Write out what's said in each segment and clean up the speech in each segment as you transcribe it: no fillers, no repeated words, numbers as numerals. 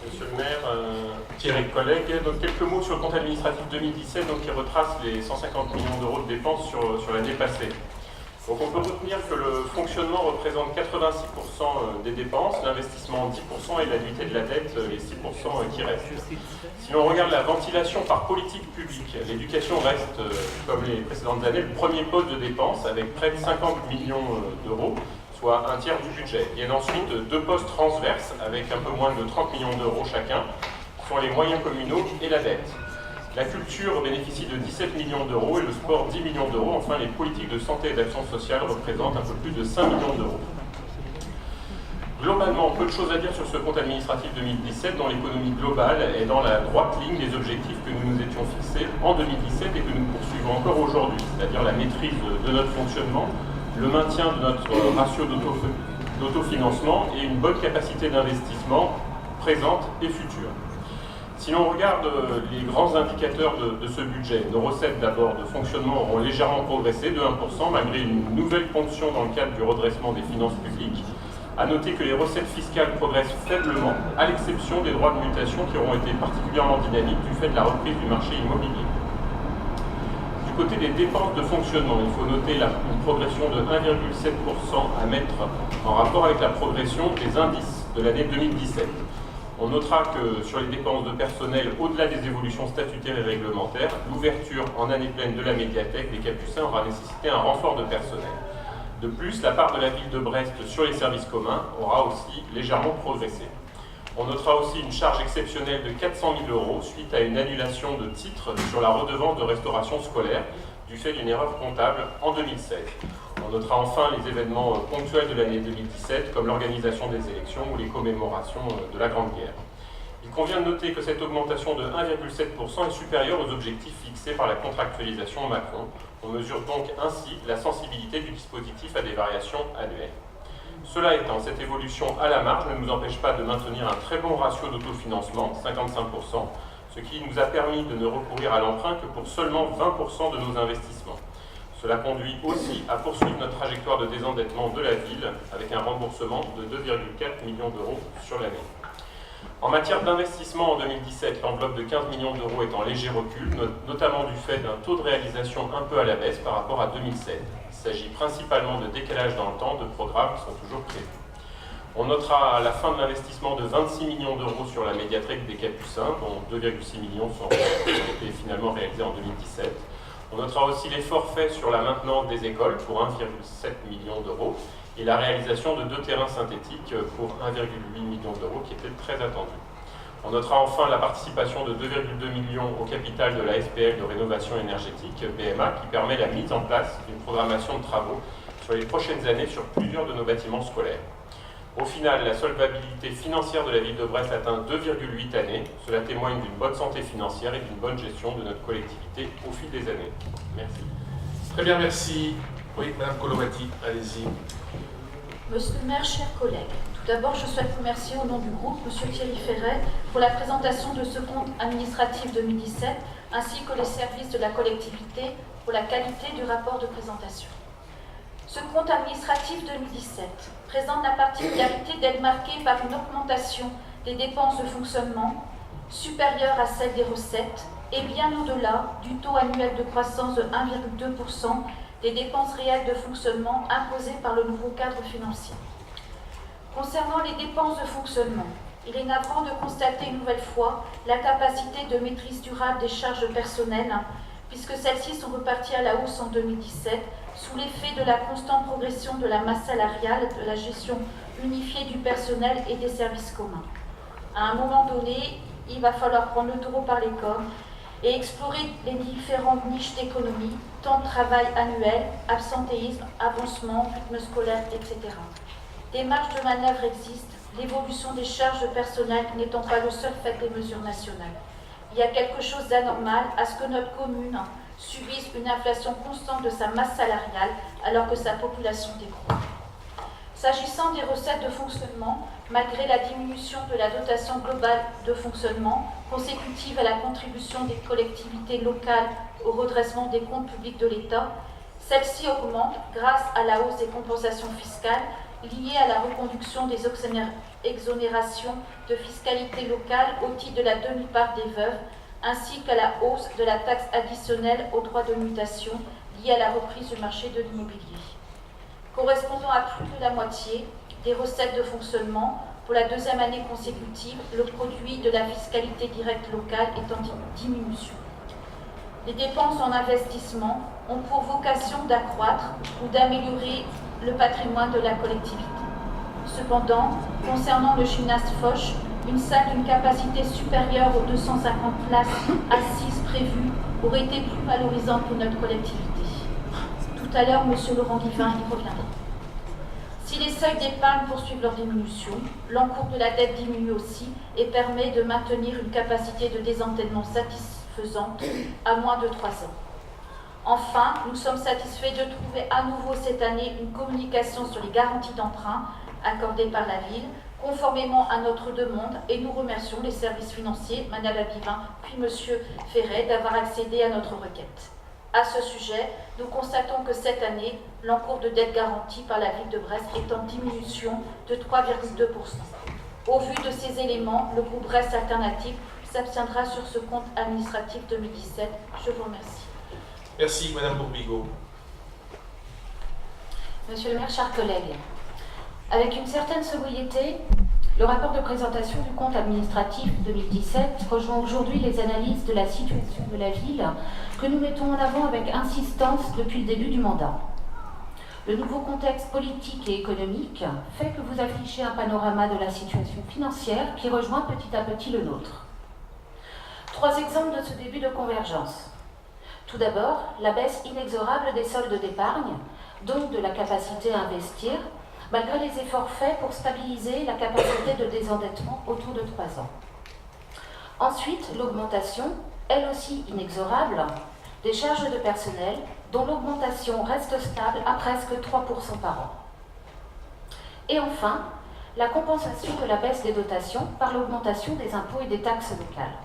Monsieur le maire, Thierry, collègues, donc quelques mots sur le compte administratif 2017 qui retrace les 150 millions d'euros de dépenses sur l'année passée. Donc on peut retenir que le fonctionnement représente 86% des dépenses, l'investissement 10% et l'annuité de la dette les 6% qui restent. Si l'on regarde la ventilation par politique publique, l'éducation reste, comme les précédentes années, le premier poste de dépenses avec près de 50 millions d'euros, soit un tiers du budget. Viennent ensuite deux postes transverses avec un peu moins de 30 millions d'euros chacun, sont les moyens communaux et la dette. La culture bénéficie de 17 millions d'euros et le sport 10 millions d'euros. Enfin, les politiques de santé et d'action sociale représentent un peu plus de 5 millions d'euros. Globalement, peu de choses à dire sur ce compte administratif 2017 dont l'économie globale est dans la droite ligne des objectifs que nous nous étions fixés en 2017 et que nous poursuivons encore aujourd'hui, c'est-à-dire la maîtrise de notre fonctionnement, le maintien de notre ratio d'autofinancement et une bonne capacité d'investissement présente et future. Si l'on regarde les grands indicateurs de ce budget, nos recettes d'abord de fonctionnement auront légèrement progressé de 1% malgré une nouvelle ponction dans le cadre du redressement des finances publiques. À noter que les recettes fiscales progressent faiblement, à l'exception des droits de mutation qui auront été particulièrement dynamiques du fait de la reprise du marché immobilier. Du côté des dépenses de fonctionnement, il faut noter une progression de 1,7% à mettre en rapport avec la progression des indices de l'année 2017. On notera que sur les dépenses de personnel, au-delà des évolutions statutaires et réglementaires, l'ouverture en année pleine de la médiathèque des Capucins aura nécessité un renfort de personnel. De plus, la part de la ville de Brest sur les services communs aura aussi légèrement progressé. On notera aussi une charge exceptionnelle de 400 000 euros suite à une annulation de titres sur la redevance de restauration scolaire du fait d'une erreur comptable en 2016. On notera enfin les événements ponctuels de l'année 2017, comme l'organisation des élections ou les commémorations de la Grande Guerre. Il convient de noter que cette augmentation de 1,7% est supérieure aux objectifs fixés par la contractualisation Macron. On mesure donc ainsi la sensibilité du dispositif à des variations annuelles. Cela étant, cette évolution à la marge ne nous empêche pas de maintenir un très bon ratio d'autofinancement, 55%, ce qui nous a permis de ne recourir à l'emprunt que pour seulement 20% de nos investissements. Cela conduit aussi à poursuivre notre trajectoire de désendettement de la ville avec un remboursement de 2,4 millions d'euros sur l'année. En matière d'investissement en 2017, l'enveloppe de 15 millions d'euros est en léger recul, notamment du fait d'un taux de réalisation un peu à la baisse par rapport à 2007. Il s'agit principalement de décalage dans le temps de programmes qui sont toujours prévus. On notera la fin de l'investissement de 26 millions d'euros sur la médiathèque des Capucins, dont 2,6 millions ont été finalement réalisés en 2017. On notera aussi les forfaits sur la maintenance des écoles pour 1,7 million d'euros et la réalisation de 2 terrains synthétiques pour 1,8 million d'euros qui étaient très attendus. On notera enfin la participation de 2,2 millions au capital de la SPL de rénovation énergétique, BMA, qui permet la mise en place d'une programmation de travaux sur les prochaines années sur plusieurs de nos bâtiments scolaires. Au final, la solvabilité financière de la ville de Brest atteint 2,8 années. Cela témoigne d'une bonne santé financière et d'une bonne gestion de notre collectivité au fil des années. Merci. Très bien, merci. Oui, Madame Colomati, allez-y. Monsieur le maire, chers collègues, tout d'abord, je souhaite remercier au nom du groupe Monsieur Thierry Ferret pour la présentation de ce compte administratif 2017 ainsi que les services de la collectivité pour la qualité du rapport de présentation. Ce compte administratif 2017 présente la particularité d'être marqué par une augmentation des dépenses de fonctionnement supérieure à celle des recettes et bien au-delà du taux annuel de croissance de 1,2% des dépenses réelles de fonctionnement imposées par le nouveau cadre financier. Concernant les dépenses de fonctionnement, il est navrant de constater une nouvelle fois la capacité de maîtrise durable des charges personnelles, puisque celles-ci sont reparties à la hausse en 2017 sous l'effet de la constante progression de la masse salariale, de la gestion unifiée du personnel et des services communs. À un moment donné, il va falloir prendre le taureau par les cornes et explorer les différentes niches d'économie, temps de travail annuel, absentéisme, avancement, rythme scolaire, etc. Des marges de manœuvre existent, l'évolution des charges de personnel n'étant pas le seul fait des mesures nationales. Il y a quelque chose d'anormal à ce que notre commune subisse une inflation constante de sa masse salariale alors que sa population décroît. S'agissant des recettes de fonctionnement, malgré la diminution de la dotation globale de fonctionnement consécutive à la contribution des collectivités locales au redressement des comptes publics de l'État, celle-ci augmente grâce à la hausse des compensations fiscales liées à la reconduction des exonération de fiscalité locale au titre de la demi-part des veuves, ainsi qu'à la hausse de la taxe additionnelle aux droits de mutation liée à la reprise du marché de l'immobilier. Correspondant à plus de la moitié des recettes de fonctionnement, pour la deuxième année consécutive, le produit de la fiscalité directe locale est en diminution. Les dépenses en investissement ont pour vocation d'accroître ou d'améliorer le patrimoine de la collectivité. Cependant, concernant le gymnase Foch, une salle d'une capacité supérieure aux 250 places assises prévues aurait été plus valorisante pour notre collectivité. Tout à l'heure, M. Laurent Guivin y reviendra. Si les seuils d'épargne poursuivent leur diminution, l'encours de la dette diminue aussi et permet de maintenir une capacité de désendettement satisfaisante à moins de 3 ans. Enfin, nous sommes satisfaits de trouver à nouveau cette année une communication sur les garanties d'emprunt accordées par la ville, conformément à notre demande, et nous remercions les services financiers, Mme Abivin, puis M. Ferret, d'avoir accédé à notre requête. À ce sujet, nous constatons que cette année, l'encours de dette garantie par la ville de Brest est en diminution de 3,2%. Au vu de ces éléments, le groupe Brest Alternative s'abstiendra sur ce compte administratif 2017. Je vous remercie. Merci, Madame Bourbigo. Monsieur le maire, chers collègues, avec une certaine sobriété, le rapport de présentation du compte administratif 2017 rejoint aujourd'hui les analyses de la situation de la ville que nous mettons en avant avec insistance depuis le début du mandat. Le nouveau contexte politique et économique fait que vous affichez un panorama de la situation financière qui rejoint petit à petit le nôtre. 3 exemples de ce début de convergence. Tout d'abord, la baisse inexorable des soldes d'épargne, donc de la capacité à investir, malgré les efforts faits pour stabiliser la capacité de désendettement autour de 3 ans. Ensuite, l'augmentation, elle aussi inexorable, des charges de personnel, dont l'augmentation reste stable à presque 3% par an. Et enfin, la compensation de la baisse des dotations par l'augmentation des impôts et des taxes locales.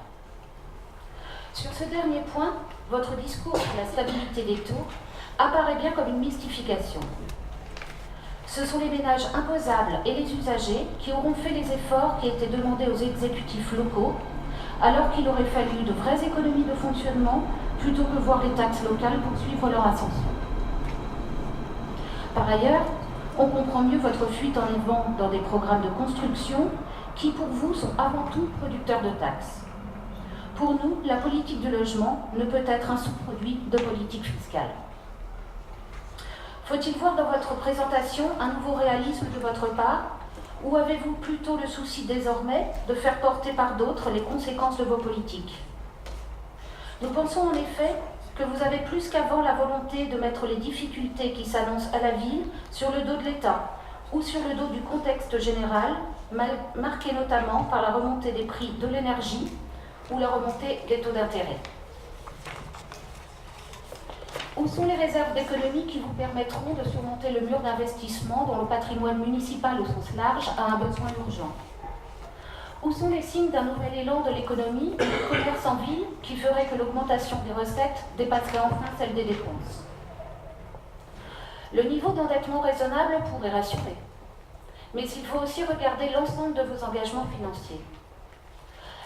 Sur ce dernier point, votre discours sur la stabilité des taux apparaît bien comme une mystification. Ce sont les ménages imposables et les usagers qui auront fait les efforts qui étaient demandés aux exécutifs locaux, alors qu'il aurait fallu de vraies économies de fonctionnement plutôt que voir les taxes locales poursuivre leur ascension. Par ailleurs, on comprend mieux votre fuite en avant dans des programmes de construction qui, pour vous, sont avant tout producteurs de taxes. Pour nous, la politique du logement ne peut être un sous-produit de politique fiscale. Faut-il voir dans votre présentation un nouveau réalisme de votre part, ou avez-vous plutôt le souci désormais de faire porter par d'autres les conséquences de vos politiques? Nous pensons en effet que vous avez plus qu'avant la volonté de mettre les difficultés qui s'annoncent à la ville sur le dos de l'État, ou sur le dos du contexte général, marqué notamment par la remontée des prix de l'énergie ou la remontée des taux d'intérêt. Où sont les réserves d'économie qui vous permettront de surmonter le mur d'investissement dont le patrimoine municipal au sens large a un besoin urgent? Où sont les signes d'un nouvel élan de l'économie et du commerce en ville qui ferait que l'augmentation des recettes dépasserait enfin celle des dépenses? Le niveau d'endettement raisonnable pourrait rassurer, mais il faut aussi regarder l'ensemble de vos engagements financiers.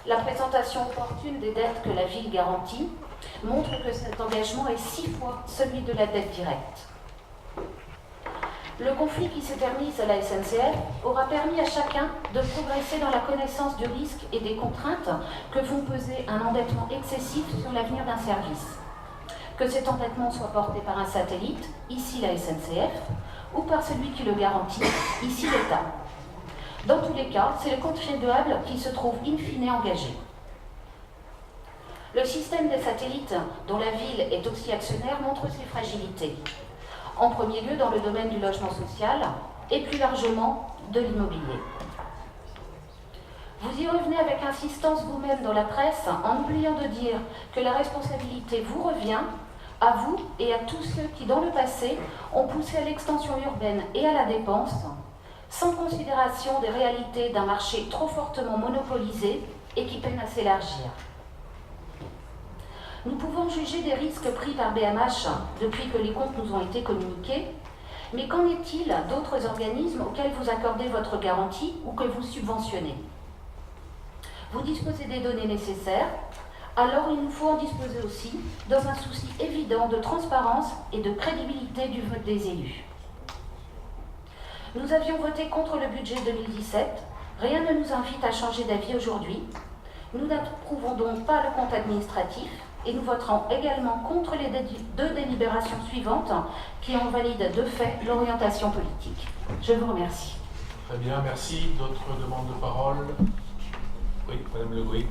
La présentation opportune des dettes que la ville garantit montre que cet engagement est 6 fois celui de la dette directe. Le conflit qui s'éternise à la SNCF aura permis à chacun de progresser dans la connaissance du risque et des contraintes que font peser un endettement excessif sur l'avenir d'un service. Que cet endettement soit porté par un satellite, ici la SNCF, ou par celui qui le garantit, ici l'État. Dans tous les cas, c'est le contribuable qui se trouve in fine engagé. Le système des satellites, dont la ville est aussi actionnaire, montre ses fragilités. En premier lieu dans le domaine du logement social et plus largement de l'immobilier. Vous y revenez avec insistance vous-même dans la presse en oubliant de dire que la responsabilité vous revient, à vous et à tous ceux qui dans le passé ont poussé à l'extension urbaine et à la dépense, sans considération des réalités d'un marché trop fortement monopolisé et qui peine à s'élargir. Nous pouvons juger des risques pris par BMH depuis que les comptes nous ont été communiqués, Mais qu'en est-il d'autres organismes auxquels vous accordez votre garantie ou que vous subventionnez? Vous disposez des données nécessaires, alors il nous faut en disposer aussi dans un souci évident de transparence et de crédibilité du vote des élus. Nous avions voté contre le budget 2017, rien ne nous invite à changer d'avis aujourd'hui. Nous n'approuvons donc pas le compte administratif et nous voterons également contre les deux délibérations suivantes qui en valident de fait l'orientation politique. Je vous remercie. Très bien, merci. D'autres demandes de parole? Oui, Madame Le Gouic.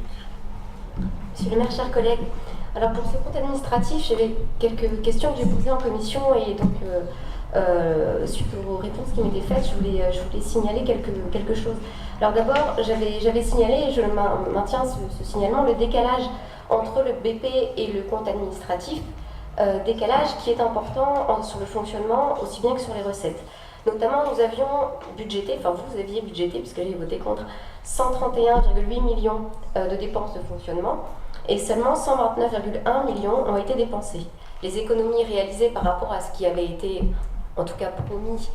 Monsieur le maire, chers collègues, alors pour ce compte administratif, j'avais quelques questions que j'ai posées en commission et donc suite aux réponses qui m'étaient faites, je voulais signaler quelque chose. Alors d'abord, j'avais signalé, et je maintiens ce signalement, le décalage entre le BP et le compte administratif, décalage qui est important sur le fonctionnement aussi bien que sur les recettes. Notamment, nous avions budgété, enfin vous aviez budgété, puisque j'ai voté contre, 131,8 millions de dépenses de fonctionnement et seulement 129,1 millions ont été dépensés. Les économies réalisées par rapport à ce qui avait été, en tout cas promis,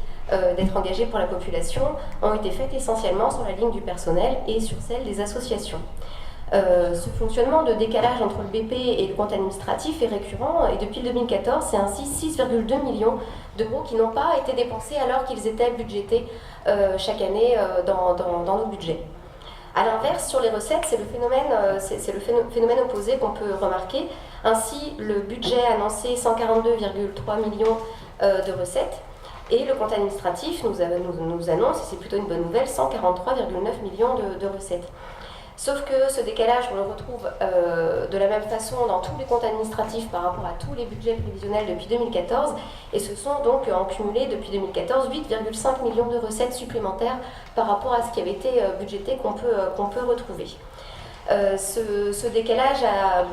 d'être engagé pour la population, ont été faites essentiellement sur la ligne du personnel et sur celle des associations. Ce fonctionnement de décalage entre le BP et le compte administratif est récurrent et depuis le 2014, c'est ainsi 6,2 millions d'euros qui n'ont pas été dépensés alors qu'ils étaient budgétés chaque année dans nos budgets. A l'inverse, sur les recettes, c'est le phénomène opposé qu'on peut remarquer. Ainsi, le budget annoncé 142,3 millions de recettes et le compte administratif nous annonce, et c'est plutôt une bonne nouvelle, 143,9 millions de recettes. Sauf que ce décalage, on le retrouve de la même façon dans tous les comptes administratifs par rapport à tous les budgets prévisionnels depuis 2014, et ce sont donc en cumulé depuis 2014 8,5 millions de recettes supplémentaires par rapport à ce qui avait été budgété qu'on peut retrouver. Ce décalage a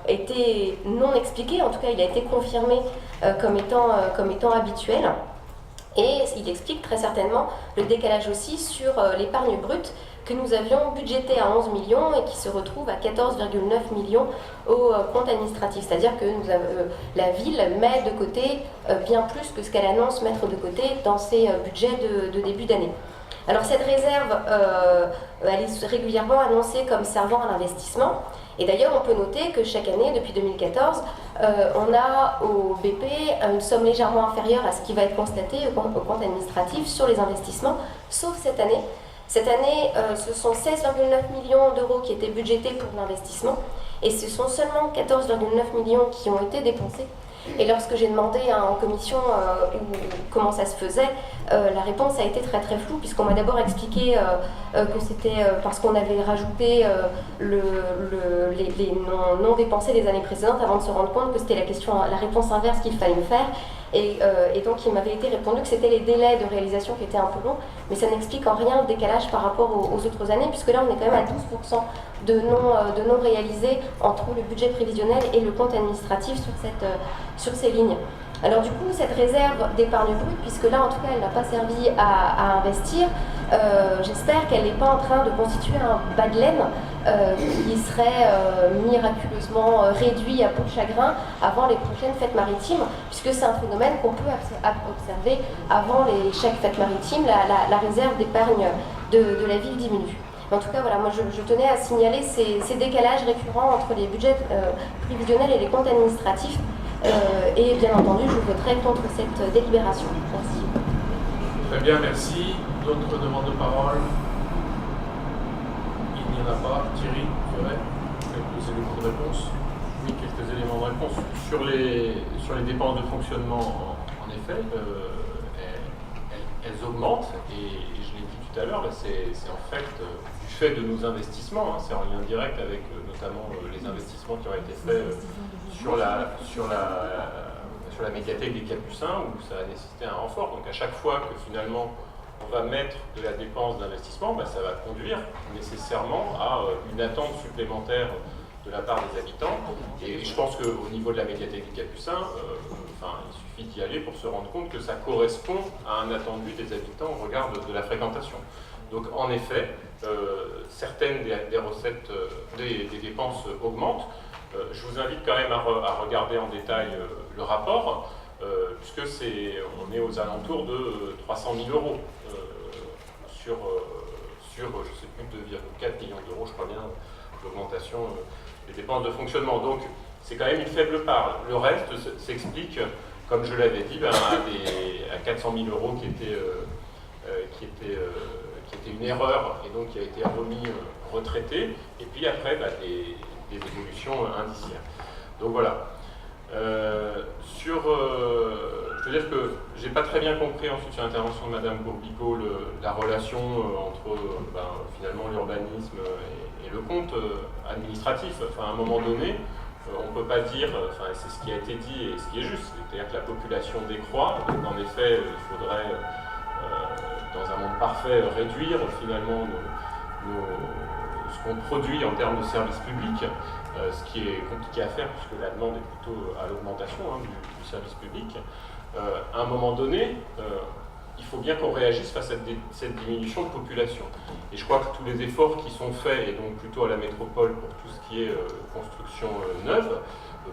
été non expliqué, en tout cas il a été confirmé comme étant habituel, et il explique très certainement le décalage aussi sur l'épargne brute que nous avions budgété à 11 millions et qui se retrouve à 14,9 millions au compte administratif. C'est-à-dire que la ville met de côté bien plus que ce qu'elle annonce mettre de côté dans ses budgets de début d'année. Alors cette réserve, elle est régulièrement annoncée comme servant à l'investissement. Et d'ailleurs, on peut noter que chaque année, depuis 2014, on a au BP une somme légèrement inférieure à ce qui va être constaté au compte administratif sur les investissements, sauf cette année. Cette année, ce sont 16,9 millions d'euros qui étaient budgétés pour l'investissement et ce sont seulement 14,9 millions qui ont été dépensés. Et lorsque j'ai demandé en commission comment ça se faisait, la réponse a été très très floue puisqu'on m'a d'abord expliqué que c'était parce qu'on avait rajouté les non dépensés des années précédentes avant de se rendre compte que c'était la réponse inverse qu'il fallait faire. Et donc il m'avait été répondu que c'était les délais de réalisation qui étaient un peu longs, mais ça n'explique en rien le décalage par rapport aux autres années, puisque là on est quand même à 12% de non réalisés entre le budget prévisionnel et le compte administratif sur ces lignes. Alors du coup, cette réserve d'épargne brute, puisque là en tout cas elle n'a pas servi à investir, j'espère qu'elle n'est pas en train de constituer un bas de laine qui serait miraculeusement réduit à peau de chagrin avant les prochaines fêtes maritimes, puisque c'est un phénomène qu'on peut observer avant chaque fête maritime, la réserve d'épargne de la ville diminue. En tout cas, voilà, moi je tenais à signaler ces décalages récurrents entre les budgets prévisionnels et les comptes administratifs. Et bien entendu, je voterai contre cette délibération. Merci. Très bien, merci. D'autres demandes de parole? Il n'y en a pas. Thierry, quelques éléments de réponse? Oui, quelques éléments de réponse. Sur les dépenses de fonctionnement, en effet, elles augmentent, et je l'ai dit tout à l'heure, c'est en fait du fait de nos investissements, c'est en lien direct avec notamment les investissements qui ont été faits sur la médiathèque des Capucins, où ça a nécessité un renfort. Donc à chaque fois que finalement on va mettre de la dépense d'investissement, ça va conduire nécessairement à une attente supplémentaire de la part des habitants. Et je pense qu'au niveau de la médiathèque des Capucins, il suffit d'y aller pour se rendre compte que ça correspond à un attendu des habitants au regard de la fréquentation. Donc en effet, certaines des recettes, des dépenses augmentent. Je vous invite quand même à regarder en détail le rapport. puisque on est aux alentours de 300 000 euros sur je ne sais plus, 2,4 millions d'euros, je crois bien, l'augmentation des dépenses de fonctionnement. Donc, c'est quand même une faible part. Le reste s'explique, comme je l'avais dit, à 400 000 euros qui était une erreur et donc qui a été retraité, et puis après des évolutions indiciaires. Donc voilà. Je veux dire que j'ai pas très bien compris ensuite sur l'intervention de Madame Bourbico la relation entre finalement l'urbanisme et le compte administratif. Enfin, à un moment donné, on ne peut pas dire, c'est ce qui a été dit et ce qui est juste, c'est-à-dire que la population décroît, donc en effet il faudrait dans un monde parfait réduire finalement ce qu'on produit en termes de services publics, ce qui est compliqué à faire puisque la demande est plutôt à l'augmentation du service public. À un moment donné, il faut bien qu'on réagisse face à cette diminution de population. Et je crois que tous les efforts qui sont faits, et donc plutôt à la métropole pour tout ce qui est construction neuve,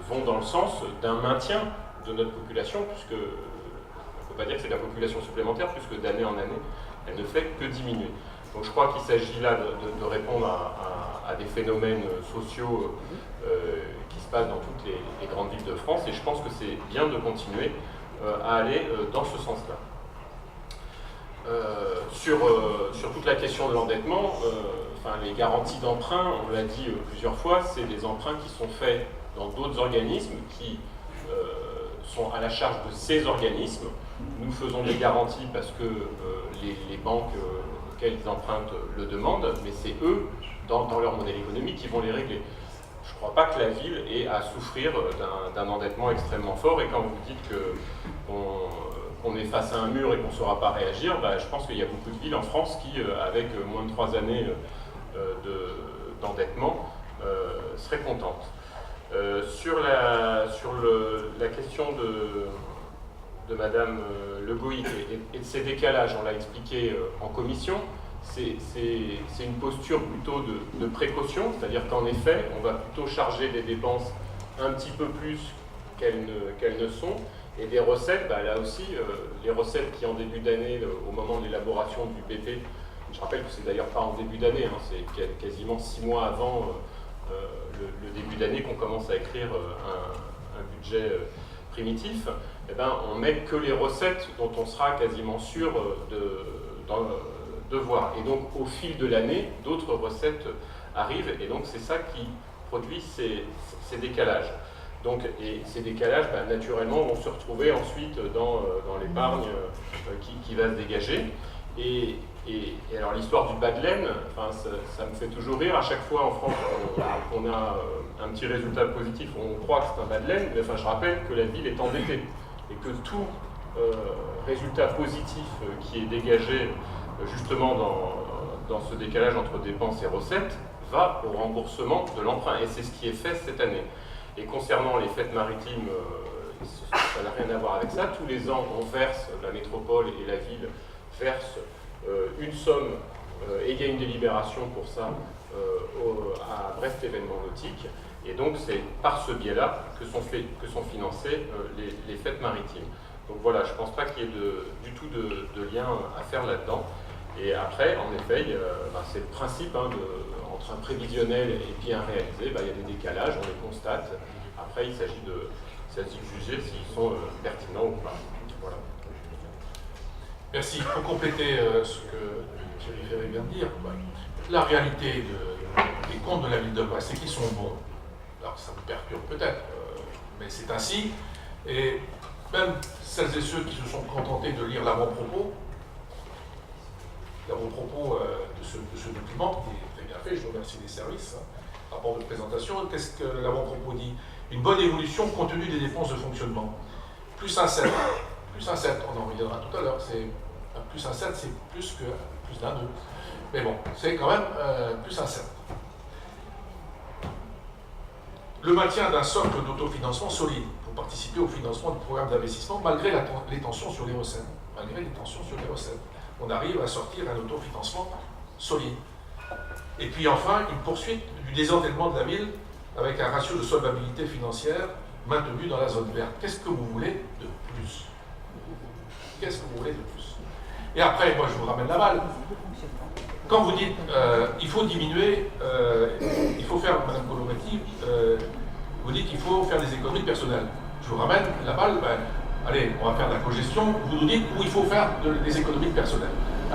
vont dans le sens d'un maintien de notre population, puisque on ne peut pas dire que c'est de la population supplémentaire, puisque d'année en année, elle ne fait que diminuer. Donc je crois qu'il s'agit là de répondre à des phénomènes sociaux qui se passent dans toutes les grandes villes de France, et je pense que c'est bien de continuer à aller dans ce sens-là. Sur toute la question de l'endettement, les garanties d'emprunt, on l'a dit plusieurs fois, c'est des emprunts qui sont faits dans d'autres organismes qui sont à la charge de ces organismes. Nous faisons des garanties parce que les banques auxquelles ils empruntent le demandent, mais c'est eux, dans leur modèle économique, qui vont les régler. Je ne crois pas que la ville ait à souffrir d'un endettement extrêmement fort, et quand vous dites qu'on est face à un mur et qu'on ne saura pas réagir, je pense qu'il y a beaucoup de villes en France qui, avec moins de 3 années d'endettement, seraient contentes. Sur la question de Madame Le Goïc et de ces décalages, on l'a expliqué en commission, c'est une posture plutôt de précaution, c'est-à-dire qu'en effet, on va plutôt charger des dépenses un petit peu plus qu'elles ne sont, et des recettes, là aussi, les recettes qui en début d'année, au moment de l'élaboration du BP, je rappelle que c'est d'ailleurs pas en début d'année, c'est quasiment 6 mois avant le début d'année qu'on commence à écrire un budget primitif, on met que les recettes dont on sera quasiment sûr de voir. Et donc au fil de l'année, d'autres recettes arrivent, et donc c'est ça qui produit ces décalages. Donc, et ces décalages, naturellement, vont se retrouver ensuite dans l'épargne qui va se dégager. Et alors l'histoire du bas de laine, ça me fait toujours rire. À chaque fois en France qu'on a un petit résultat positif, on croit que c'est un bas de laine, mais je rappelle que la ville est endettée et que tout résultat positif qui est dégagé justement dans ce décalage entre dépenses et recettes va au remboursement de l'emprunt. Et c'est ce qui est fait cette année. Et concernant les fêtes maritimes, ça n'a rien à voir avec ça. Tous les ans, on verse, la métropole et la ville versent une somme, et il y a une délibération pour ça à Brest Événements Nautiques. Et donc c'est par ce biais-là que sont financées les fêtes maritimes. Donc voilà, je ne pense pas qu'il y ait du tout de lien à faire là-dedans. Et après, en effet, c'est le principe entre un prévisionnel et puis un réalisé, il y a des décalages, on les constate. Après, il s'agit de juger s'ils sont pertinents ou pas. Voilà. Merci. Pour compléter ce que Thierry Ferré vient de dire, la réalité des comptes de la ville de Brest, c'est qu'ils sont bons. Alors ça vous perturbe peut-être, mais c'est ainsi. Et même celles et ceux qui se sont contentés de lire l'avant-propos de ce document, qui est très bien fait, je vous remercie des services, rapport de présentation, qu'est-ce que l'avant-propos dit? Une bonne évolution compte tenu des dépenses de fonctionnement. Plus un 7, on en reviendra tout à l'heure, plus un 7, c'est plus d'un 2. Mais bon, c'est quand même plus un 7. Le maintien d'un socle d'autofinancement solide pour participer au financement du programme d'investissement malgré les tensions sur les recettes. On arrive à sortir un autofinancement solide. Et puis enfin, une poursuite du désendettement de la ville avec un ratio de solvabilité financière maintenus dans la zone verte. Qu'est-ce que vous voulez de plus? Qu'est-ce que vous voulez de plus? Et après, moi je vous ramène la balle. Quand vous dites il faut diminuer, il faut faire, Madame Colomati, vous dites qu'il faut faire des économies personnelles. Je vous ramène la balle, allez, on va faire de la cogestion, vous nous dites où il faut faire des économies personnelles.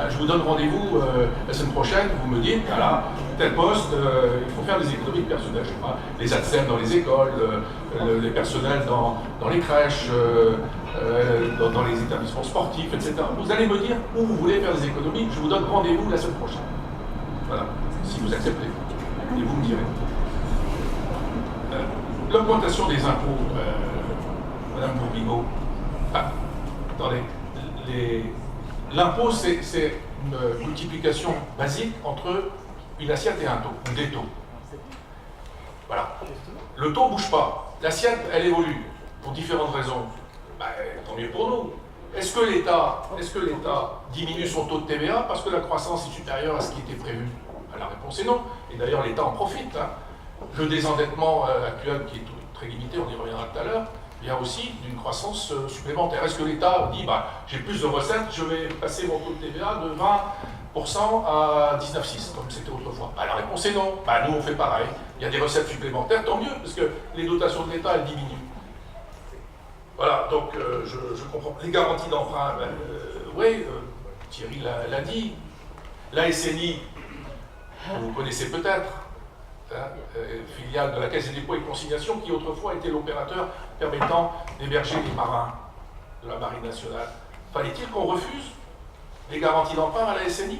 Je vous donne rendez-vous la semaine prochaine, vous me dites, voilà, tel poste, il faut faire des économies personnelles, je sais pas, les ATSEM dans les écoles, les personnels dans les crèches, dans les établissements sportifs, etc. Vous allez me dire où vous voulez faire des économies, je vous donne rendez-vous la semaine prochaine. Voilà, si vous acceptez. Et vous me direz. L'augmentation des impôts, Madame Bourbigo, attendez, l'impôt c'est une multiplication basique entre une assiette et un taux, ou des taux. Voilà. Le taux ne bouge pas, l'assiette elle évolue, pour différentes raisons. Tant mieux pour nous. Est-ce que l'État diminue son taux de TVA parce que la croissance est supérieure à ce qui était prévu? La réponse est non. Et d'ailleurs, l'État en profite. Le désendettement actuel, qui est très limité, on y reviendra tout à l'heure, vient aussi d'une croissance supplémentaire. Est-ce que l'État dit, j'ai plus de recettes, je vais passer mon taux de TVA de 20% à 19,6%, comme c'était autrefois? La réponse est non. Nous, on fait pareil. Il y a des recettes supplémentaires, tant mieux, parce que les dotations de l'État, elles diminuent. Voilà, donc je comprends. Les garanties d'emprunt, oui, Thierry l'a dit. La SNI, vous connaissez peut-être, filiale de la Caisse des dépôts et consignations, qui autrefois était l'opérateur permettant d'héberger les marins de la Marine nationale. Fallait-il qu'on refuse les garanties d'emprunt à la SNI?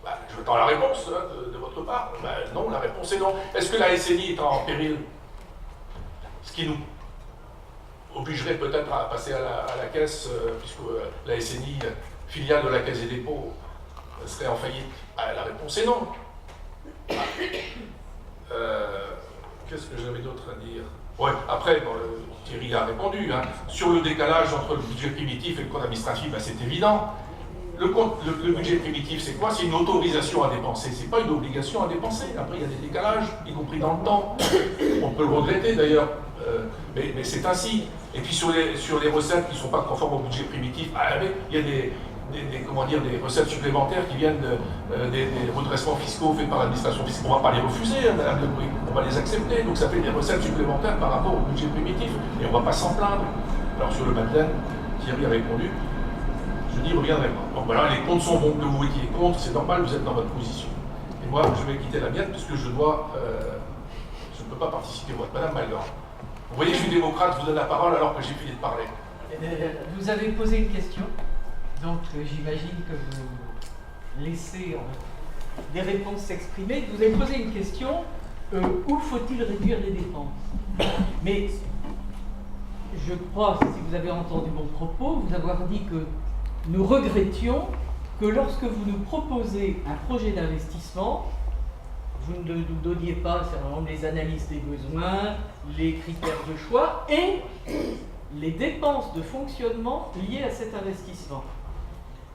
Je attends la réponse de votre part. Non, la réponse est non. Est-ce que la SNI est en péril? Ce qui nous obligerait peut-être à passer à la caisse, puisque la SNI, filiale de la Caisse des dépôts, serait en faillite. La réponse est non. Qu'est-ce que j'avais d'autre à dire? Ouais, après, Thierry a répondu. Sur le décalage entre le budget primitif et le compte administratif, c'est évident. Le budget primitif, c'est quoi? C'est une autorisation à dépenser. C'est pas une obligation à dépenser. Après, il y a des décalages, y compris dans le temps. On peut le regretter d'ailleurs. Mais c'est ainsi. Et puis sur les recettes qui ne sont pas conformes au budget primitif, il y a des recettes supplémentaires qui viennent des redressements fiscaux faits par l'administration fiscale. On ne va pas les refuser, Madame Lebruy, on va les accepter. Donc ça fait des recettes supplémentaires par rapport au budget primitif. Et on ne va pas s'en plaindre. Alors sur le Madeleine, Thierry a répondu, je n'y reviendrai pas. Donc voilà, les comptes sont bons, que vous votiez contre, c'est normal, vous êtes dans votre position. Et moi, je vais quitter la mienne puisque je ne peux pas participer au vote. Madame Malgard. Vous voyez, je suis démocrate, je vous donne la parole alors que j'ai fini de parler. Vous avez posé une question, donc j'imagine que vous laissez des réponses s'exprimer. Vous avez posé une question, où faut-il réduire les dépenses? Mais je crois, si vous avez entendu mon propos, vous avoir dit que nous regrettions que lorsque vous nous proposez un projet d'investissement, vous ne nous donniez pas les analyses des besoins, les critères de choix et les dépenses de fonctionnement liées à cet investissement.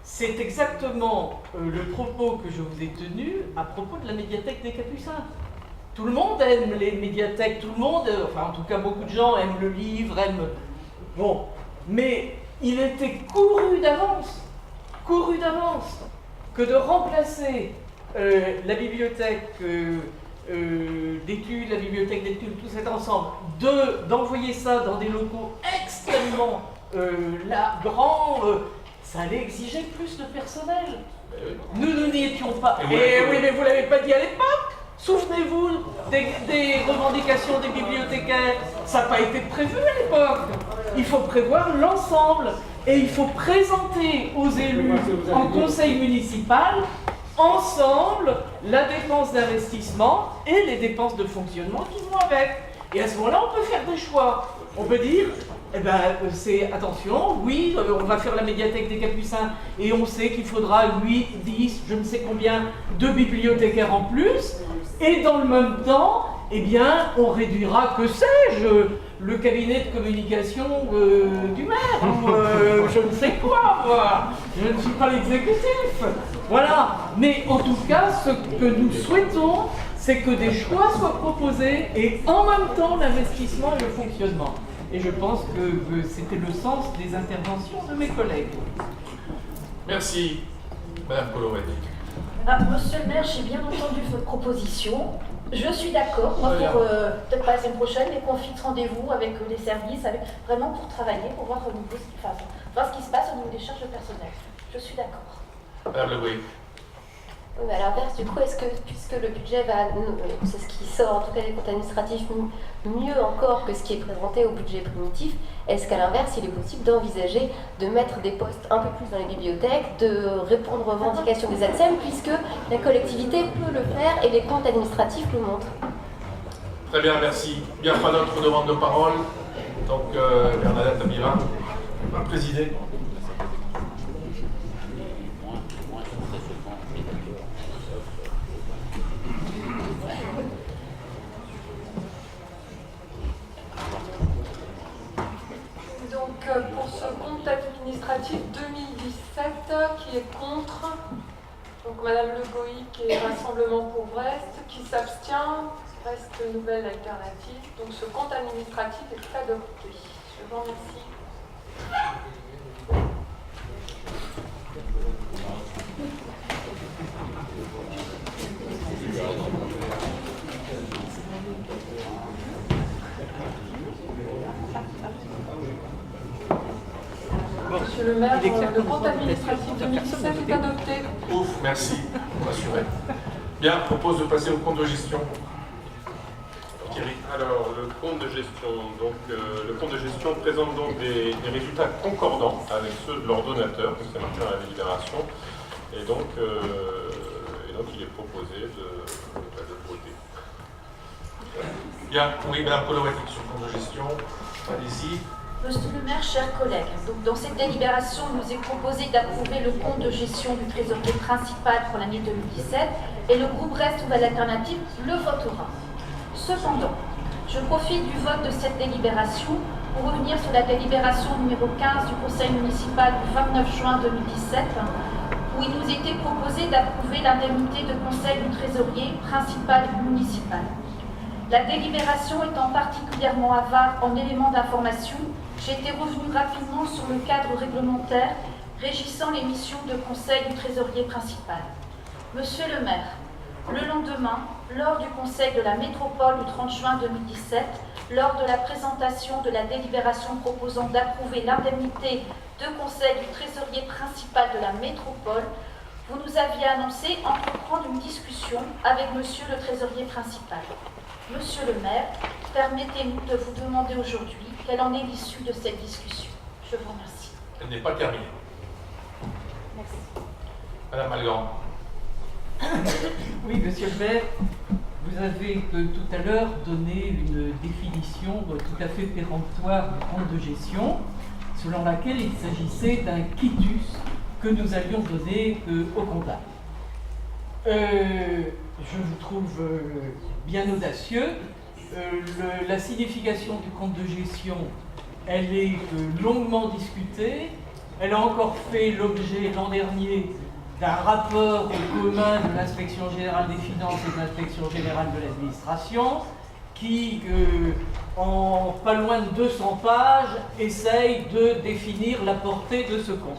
C'est exactement le propos que je vous ai tenu à propos de la médiathèque des Capucins. Tout le monde aime les médiathèques, tout le monde, enfin en tout cas beaucoup de gens aiment le livre, aiment... Bon, mais il était couru d'avance que de remplacer la bibliothèque d'études, la bibliothèque d'études, tout cet ensemble, d'envoyer ça dans des locaux extrêmement grands, ça allait exiger plus de personnel. Nous n'y étions pas. Oui, mais vous ne l'avez pas dit à l'époque. Souvenez-vous des revendications des bibliothécaires. Ça n'a pas été prévu à l'époque. Il faut prévoir l'ensemble. Et il faut présenter aux élus en conseil municipal ensemble la dépense d'investissement et les dépenses de fonctionnement qui vont avec. Et à ce moment-là, on peut faire des choix. On peut dire, attention, oui, on va faire la médiathèque des Capucins et on sait qu'il faudra 8, 10, je ne sais combien de bibliothécaires en plus. Et dans le même temps, on réduira, que sais-je, le cabinet de communication du maire, ou je ne sais quoi, moi. Je ne suis pas l'exécutif. Voilà. Mais en tout cas, ce que nous souhaitons, c'est que des choix soient proposés et en même temps l'investissement et le fonctionnement. Et je pense que c'était le sens des interventions de mes collègues. Merci, Madame Colorelli. Monsieur le maire, j'ai bien entendu votre proposition. Je suis d'accord, moi, pour peut-être pas la semaine prochaine, mais qu'on fixe rendez-vous avec les services, vraiment pour travailler, pour voir voir ce qui se passe au niveau des charges de personnel. Je suis d'accord. Madame Le Brie. Oui, à l'inverse, du coup, est-ce que, puisque le budget va, c'est ce qui sort, en tout cas les comptes administratifs, mieux encore que ce qui est présenté au budget primitif, est-ce qu'à l'inverse, il est possible d'envisager de mettre des postes un peu plus dans les bibliothèques, de répondre aux revendications des ATSEM, puisque la collectivité peut le faire et les comptes administratifs le montrent? Très bien, merci. Bien, pas d'autres demandes de parole. Donc, Bernadette Amira va présider. Pour ce compte administratif 2017, qui est contre, donc Madame Le Goïc et Rassemblement pour Brest, qui s'abstient, reste nouvelle alternative. Donc ce compte administratif est adopté. Je vous remercie. Monsieur le maire, le compte administratif 2017 est adopté. Ouf, merci pour m'assurer. Bien, je propose de passer au compte de gestion. Thierry. Alors, le compte de gestion, le compte de gestion présente donc des résultats concordants avec ceux de l'ordonnateur, que c'est marqué dans la délibération, et donc il est proposé de voter. Bien, oui, Madame Colorelli, sur le compte de gestion, allez-y. Monsieur le maire, chers collègues, donc dans cette délibération, il nous est proposé d'approuver le compte de gestion du trésorier principal pour l'année 2017 et le groupe Reste Nouvelle Alternative le votera. Cependant, je profite du vote de cette délibération pour revenir sur la délibération numéro 15 du Conseil municipal du 29 juin 2017 où il nous était proposé d'approuver l'indemnité de conseil du trésorier principal municipal. La délibération étant particulièrement avare en éléments d'information, j'ai été revenu rapidement sur le cadre réglementaire régissant les missions de conseil du trésorier principal. Monsieur le maire, le lendemain, lors du conseil de la métropole du 30 juin 2017, lors de la présentation de la délibération proposant d'approuver l'indemnité de conseil du trésorier principal de la métropole, vous nous aviez annoncé entreprendre une discussion avec monsieur le trésorier principal. Monsieur le maire, permettez-nous de vous demander aujourd'hui quelle en est l'issue de cette discussion. Je vous remercie. Elle n'est pas terminée. Merci. Madame Malgrand. Oui, monsieur le maire, vous avez tout à l'heure donné une définition tout à fait péremptoire du compte de gestion, selon laquelle il s'agissait d'un quitus que nous allions donner au comptable. Je vous trouve bien audacieux. La signification du compte de gestion, elle est longuement discutée. Elle a encore fait l'objet l'an dernier d'un rapport commun de l'Inspection générale des finances et de l'Inspection générale de l'administration qui, en pas loin de 200 pages, essaye de définir la portée de ce compte.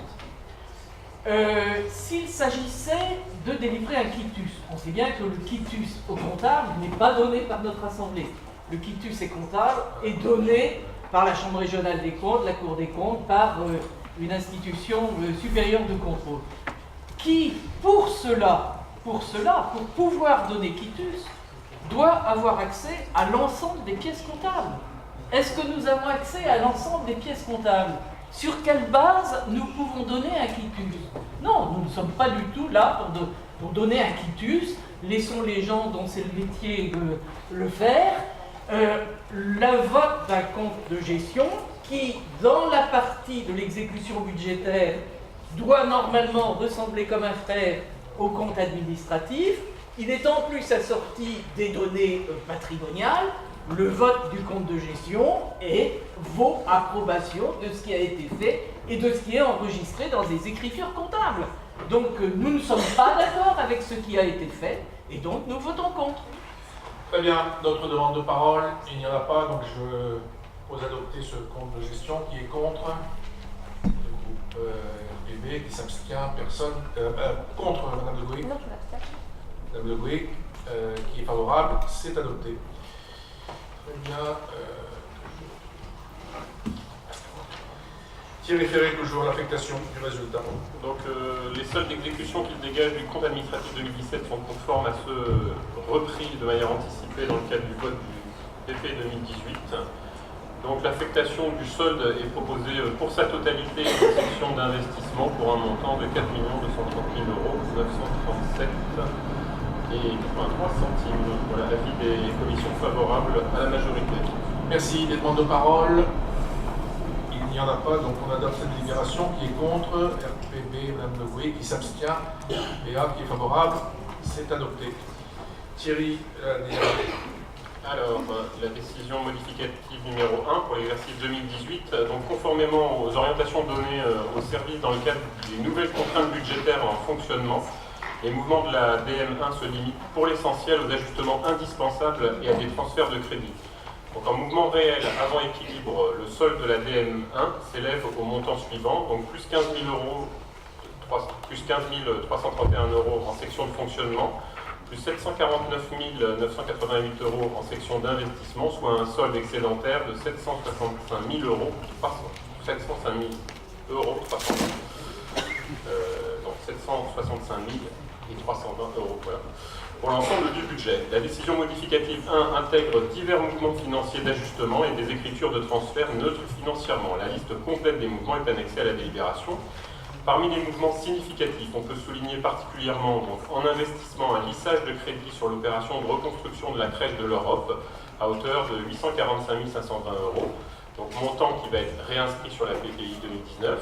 S'il s'agissait de délivrer un quitus, on sait bien que le quitus au comptable n'est pas donné par notre Assemblée. Le quitus est comptable est donné par la Chambre régionale des comptes, la Cour des comptes, par une institution supérieure de contrôle. Qui, pour pouvoir donner quitus, doit avoir accès à l'ensemble des pièces comptables. Est-ce que nous avons accès à l'ensemble des pièces comptables? Sur quelle base nous pouvons donner un quitus? Non, nous ne sommes pas du tout là pour donner un quitus. Laissons les gens dont c'est le métier de le faire. Le vote d'un compte de gestion qui, dans la partie de l'exécution budgétaire, doit normalement ressembler comme un frère au compte administratif. Il est en plus assorti des données patrimoniales. Le vote du compte de gestion et vos approbations de ce qui a été fait et de ce qui est enregistré dans des écritures comptables. Donc nous ne sommes pas d'accord avec ce qui a été fait et donc nous votons contre. Très bien, d'autres demandes de parole? Il n'y en a pas, donc je pose adopter ce compte de gestion. Qui est contre? Le groupe RPB, qui s'abstient, personne. Contre Madame Le Gouy. Non, je m'abstiens. Madame Le Gouy, qui est favorable, c'est adopté. Très bien. Thierry Ferré, toujours l'affectation du résultat. Donc les soldes d'exécution qui se dégagent du compte administratif 2017 sont conformes à ceux repris de manière anticipée dans le cadre du vote du PP 2018. Donc l'affectation du solde est proposée pour sa totalité en section d'investissement pour un montant de 4 230 000 € 937 et 83 centimes. Voilà l'avis des commissions favorables à la majorité. Merci. Des demandes de parole? Il n'y en a pas, donc on adopte cette délibération. Qui est contre? RPB, Madame Le Gouy, qui s'abstient. PA, qui est favorable, c'est adopté. Thierry, Alors, la décision modificative numéro 1 pour l'exercice 2018, donc conformément aux orientations données au service dans le cadre des nouvelles contraintes budgétaires en fonctionnement, les mouvements de la DM1 se limitent pour l'essentiel aux ajustements indispensables et à des transferts de crédit. Donc en mouvement réel avant équilibre, le solde de la DM1 s'élève au montant suivant, donc plus 15 331 € en section de fonctionnement, plus 749 988 € en section d'investissement, soit un solde excédentaire de 765 000 €, 705 000 € 300. Donc 765 320 €, voilà. Pour l'ensemble du budget, la décision modificative 1 intègre divers mouvements financiers d'ajustement et des écritures de transfert neutres financièrement. La liste complète des mouvements est annexée à la délibération. Parmi les mouvements significatifs, on peut souligner particulièrement donc, en investissement un lissage de crédit sur l'opération de reconstruction de la crèche de l'Europe à hauteur de 845 520 €, donc montant qui va être réinscrit sur la PPI 2019.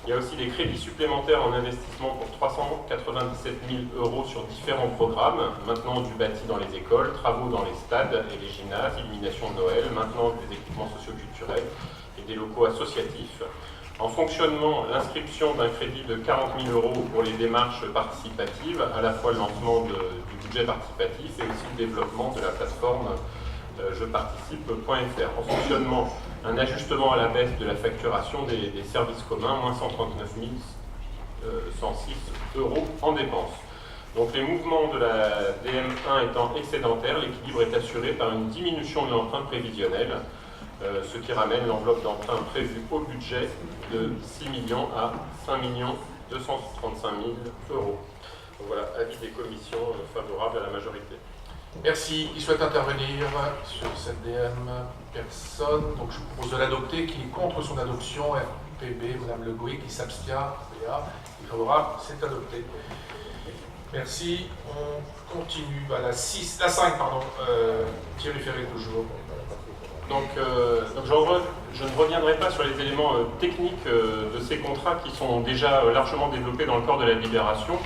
Il y a aussi des crédits supplémentaires en investissement pour 397 000 € sur différents programmes, maintenance du bâti dans les écoles, travaux dans les stades et les gymnases, illumination de Noël, maintenance des équipements socioculturels et des locaux associatifs. En fonctionnement, l'inscription d'un crédit de 40 000 € pour les démarches participatives, à la fois le lancement du budget participatif et aussi le développement de la plateforme jeparticipe.fr. En fonctionnement, un ajustement à la baisse de la facturation des services communs, moins 139 106 € en dépenses. Donc les mouvements de la DM1 étant excédentaires, l'équilibre est assuré par une diminution de l'emprunt prévisionnel, ce qui ramène l'enveloppe d'emprunt prévue au budget de 6 millions à 5 235 000 €. Donc voilà, avis des commissions favorables à la majorité. merci. Qui souhaite intervenir sur cette DM? Personne. Donc je propose de l'adopter. Qui est contre son adoption? RPB, Madame Le Gouy, qui s'abstient. PA, qui est favorable, c'est adopté. Merci. On continue. La 5, pardon. Thierry Ferré, toujours. Donc je ne reviendrai pas sur les éléments techniques de ces contrats qui sont déjà largement développés dans le corps de la délibération.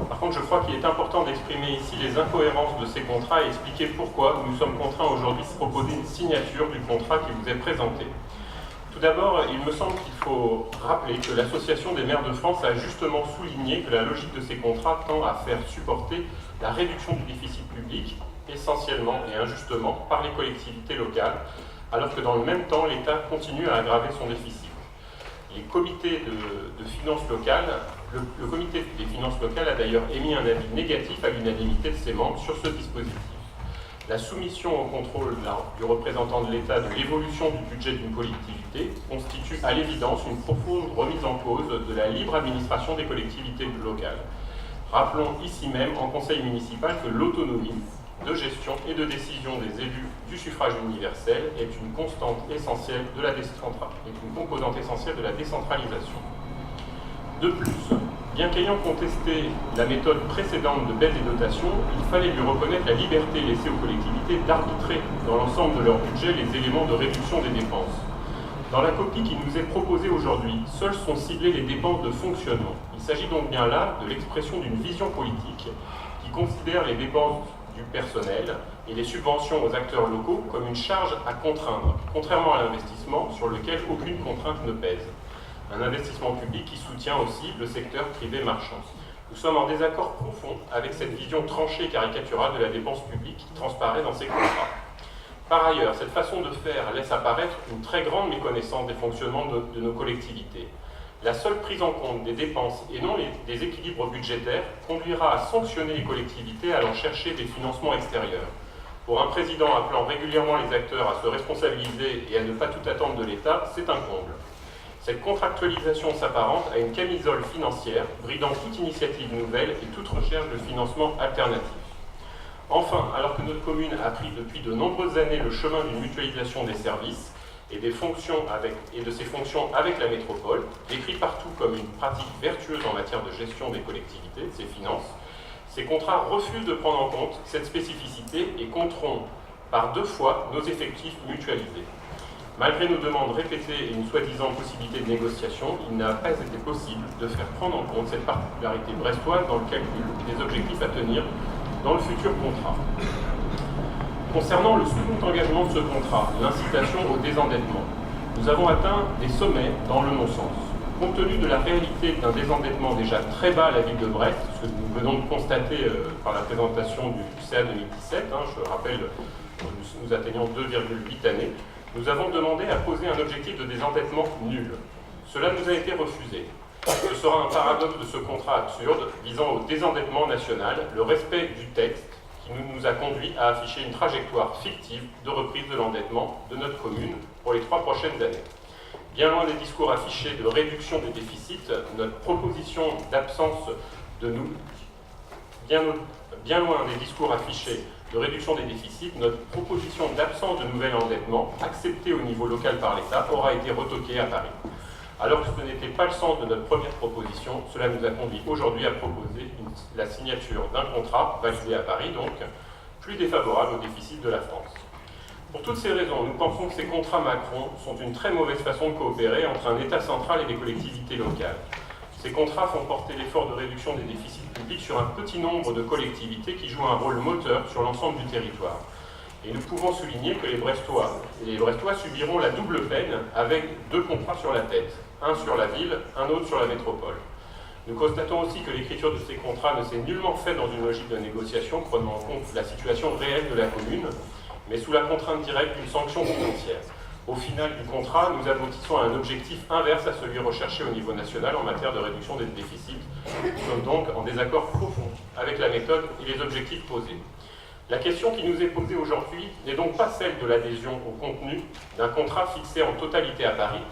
Par contre, je crois qu'il est important d'exprimer ici les incohérences de ces contrats et expliquer pourquoi nous sommes contraints aujourd'hui de proposer une signature du contrat qui vous est présenté. Tout d'abord, il me semble qu'il faut rappeler que l'Association des maires de France a justement souligné que la logique de ces contrats tend à faire supporter la réduction du déficit public, essentiellement et injustement par les collectivités locales, alors que dans le même temps, l'État continue à aggraver son déficit. Les comités de finances locales, le comité des finances locales a d'ailleurs émis un avis négatif à l'unanimité de ses membres sur ce dispositif. La soumission au contrôle du représentant de l'État de l'évolution du budget d'une collectivité constitue à l'évidence une profonde remise en cause de la libre administration des collectivités locales. Rappelons ici même en conseil municipal que l'autonomie de gestion et de décision des élus du suffrage universel est une constante essentielle de la une composante essentielle de la décentralisation. De plus, bien qu'ayant contesté la méthode précédente de baisse des dotations, il fallait lui reconnaître la liberté laissée aux collectivités d'arbitrer dans l'ensemble de leur budget les éléments de réduction des dépenses. Dans la copie qui nous est proposée aujourd'hui, seules sont ciblées les dépenses de fonctionnement. Il s'agit donc bien là de l'expression d'une vision politique qui considère les dépenses du personnel et les subventions aux acteurs locaux comme une charge à contraindre, contrairement à l'investissement sur lequel aucune contrainte ne pèse. Un investissement public qui soutient aussi le secteur privé marchand. Nous sommes en désaccord profond avec cette vision tranchée et caricaturale de la dépense publique qui transparaît dans ces contrats. Par ailleurs, cette façon de faire laisse apparaître une très grande méconnaissance des fonctionnements de nos collectivités. La seule prise en compte des dépenses et non des équilibres budgétaires conduira à sanctionner les collectivités allant chercher des financements extérieurs. Pour un président appelant régulièrement les acteurs à se responsabiliser et à ne pas tout attendre de l'État, c'est un comble. Cette contractualisation s'apparente à une camisole financière, bridant toute initiative nouvelle et toute recherche de financement alternatif. Enfin, alors que notre commune a pris depuis de nombreuses années le chemin d'une mutualisation des services et de ses fonctions avec la métropole, décrit partout comme une pratique vertueuse en matière de gestion des collectivités, de ses finances, ces contrats refusent de prendre en compte cette spécificité et compteront par 2 fois nos effectifs mutualisés. Malgré nos demandes répétées et une soi-disant possibilité de négociation, il n'a pas été possible de faire prendre en compte cette particularité brestoise dans le calcul des objectifs à tenir dans le futur contrat. Concernant le second engagement de ce contrat, l'incitation au désendettement, nous avons atteint des sommets dans le non-sens. Compte tenu de la réalité d'un désendettement déjà très bas à la ville de Brest, ce que nous venons de constater par la présentation du CA 2017, je rappelle, nous atteignons 2,8 années, nous avons demandé à poser un objectif de désendettement nul. Cela nous a été refusé. Ce sera un paradoxe de ce contrat absurde visant au désendettement national, le respect du texte qui nous a conduit à afficher une trajectoire fictive de reprise de l'endettement de notre commune pour les 3 prochaines années. Bien loin des discours affichés de réduction des déficits, notre proposition d'absence de bien loin des discours affichés de réduction des déficits, notre proposition d'absence de nouvel endettement, acceptée au niveau local par l'État, aura été retoquée à Paris. Alors que ce n'était pas le sens de notre première proposition, cela nous a conduit aujourd'hui à proposer la signature d'un contrat, validé à Paris donc, plus défavorable au déficit de la France. Pour toutes ces raisons, nous pensons que ces contrats Macron sont une très mauvaise façon de coopérer entre un État central et des collectivités locales. Ces contrats font porter l'effort de réduction des déficits publics sur un petit nombre de collectivités qui jouent un rôle moteur sur l'ensemble du territoire. Et nous pouvons souligner que les Brestois subiront la double peine avec 2 contrats sur la tête, un sur la ville, un autre sur la métropole. Nous constatons aussi que l'écriture de ces contrats ne s'est nullement faite dans une logique de négociation prenant en compte la situation réelle de la commune, mais sous la contrainte directe d'une sanction financière. Au final du contrat, nous aboutissons à un objectif inverse à celui recherché au niveau national en matière de réduction des déficits. Nous sommes donc en désaccord profond avec la méthode et les objectifs posés. La question qui nous est posée aujourd'hui n'est donc pas celle de l'adhésion au contenu d'un contrat fixé en totalité à Paris,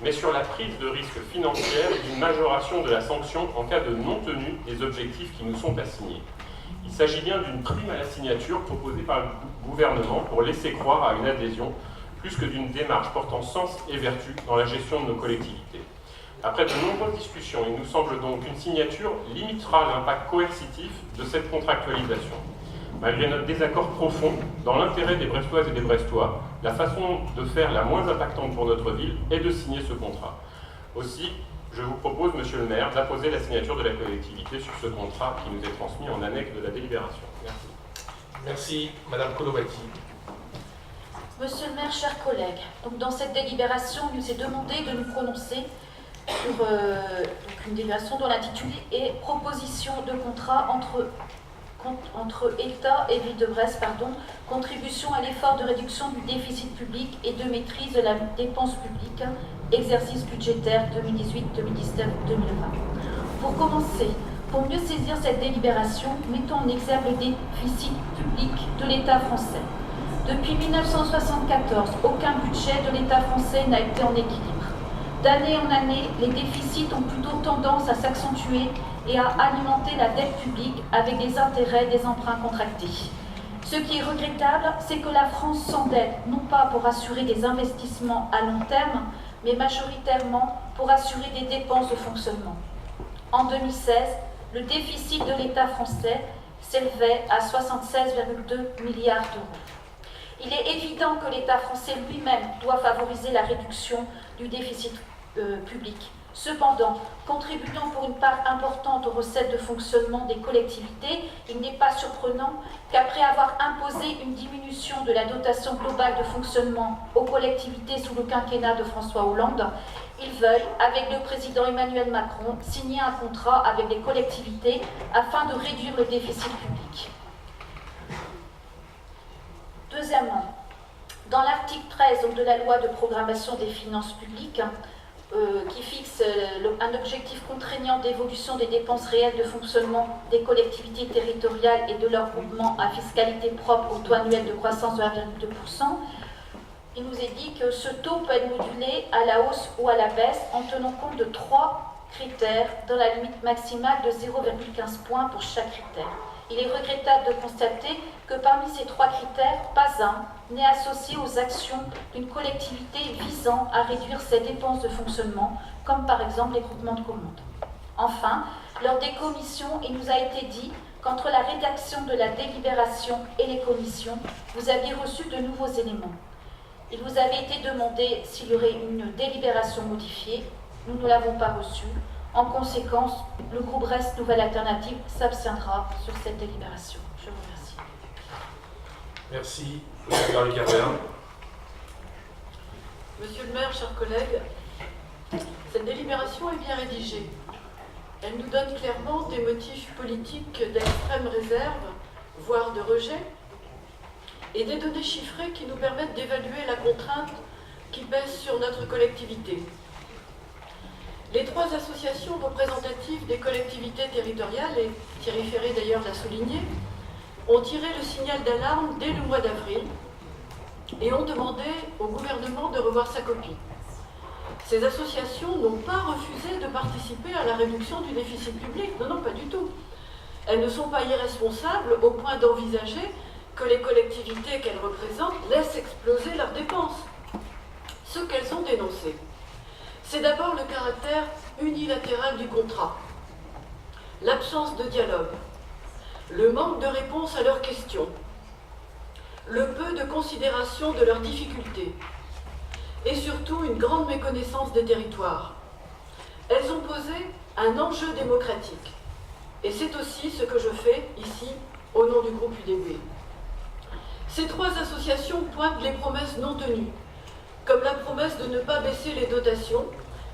mais sur la prise de risque financière et d'une majoration de la sanction en cas de non-tenue des objectifs qui nous sont assignés. Il s'agit bien d'une prime à la signature proposée par le gouvernement pour laisser croire à une adhésion, plus que d'une démarche portant sens et vertu dans la gestion de nos collectivités. Après de nombreuses discussions, il nous semble donc qu'une signature limitera l'impact coercitif de cette contractualisation. Malgré notre désaccord profond, dans l'intérêt des Brestoises et des Brestois, la façon de faire la moins impactante pour notre ville est de signer ce contrat. Aussi, je vous propose, Monsieur le maire, d'apposer la signature de la collectivité sur ce contrat qui nous est transmis en annexe de la délibération. Merci. Merci, Madame Kolovati. Monsieur le maire, chers collègues, donc dans cette délibération, il nous est demandé de nous prononcer sur une délibération dont l'intitulé est « Proposition de contrat entre État et Ville de Brest, contribution à l'effort de réduction du déficit public et de maîtrise de la dépense publique, exercice budgétaire 2018-2019-2020. » Pour commencer, pour mieux saisir cette délibération, mettons en exergue le déficit public de l'État français. Depuis 1974, aucun budget de l'État français n'a été en équilibre. D'année en année, les déficits ont plutôt tendance à s'accentuer et à alimenter la dette publique avec des intérêts des emprunts contractés. Ce qui est regrettable, c'est que la France s'endette non pas pour assurer des investissements à long terme, mais majoritairement pour assurer des dépenses de fonctionnement. En 2016, le déficit de l'État français s'élevait à 76,2 milliards d'euros. Il est évident que l'État français lui-même doit favoriser la réduction du déficit public, Cependant, contribuant pour une part importante aux recettes de fonctionnement des collectivités, il n'est pas surprenant qu'après avoir imposé une diminution de la dotation globale de fonctionnement aux collectivités sous le quinquennat de François Hollande, ils veuillent, avec le président Emmanuel Macron, signer un contrat avec les collectivités afin de réduire le déficit public. Deuxièmement, dans l'article 13 de la loi de programmation des finances publiques, qui fixe un objectif contraignant d'évolution des dépenses réelles de fonctionnement des collectivités territoriales et de leur groupement à fiscalité propre au taux annuel de croissance de 1,2%, il nous est dit que ce taux peut être modulé à la hausse ou à la baisse en tenant compte de 3 critères dans la limite maximale de 0,15 points pour chaque critère. Il est regrettable de constater que parmi ces 3 critères, pas un n'est associé aux actions d'une collectivité visant à réduire ses dépenses de fonctionnement, comme par exemple les groupements de commandes. Enfin, lors des commissions, il nous a été dit qu'entre la rédaction de la délibération et les commissions, vous aviez reçu de nouveaux éléments. Il vous avait été demandé s'il y aurait une délibération modifiée. Nous ne l'avons pas reçue. En conséquence, le groupe Reste Nouvelle Alternative s'abstiendra sur cette délibération. Je vous remercie. Merci. Marie Carvin. Monsieur le maire, chers collègues, cette délibération est bien rédigée. Elle nous donne clairement des motifs politiques d'extrême réserve, voire de rejet, et des données chiffrées qui nous permettent d'évaluer la contrainte qui pèse sur notre collectivité. Les 3 associations représentatives des collectivités territoriales, et Thierry Ferré d'ailleurs l'a souligné, ont tiré le signal d'alarme dès le mois d'avril et ont demandé au gouvernement de revoir sa copie. Ces associations n'ont pas refusé de participer à la réduction du déficit public, non, pas du tout. Elles ne sont pas irresponsables au point d'envisager que les collectivités qu'elles représentent laissent exploser leurs dépenses. Ce qu'elles ont dénoncé, c'est d'abord le caractère unilatéral du contrat, l'absence de dialogue, le manque de réponse à leurs questions, le peu de considération de leurs difficultés et surtout une grande méconnaissance des territoires. Elles ont posé un enjeu démocratique et c'est aussi ce que je fais ici au nom du groupe UDB. Ces 3 associations pointent les promesses non tenues, comme la promesse de ne pas baisser les dotations,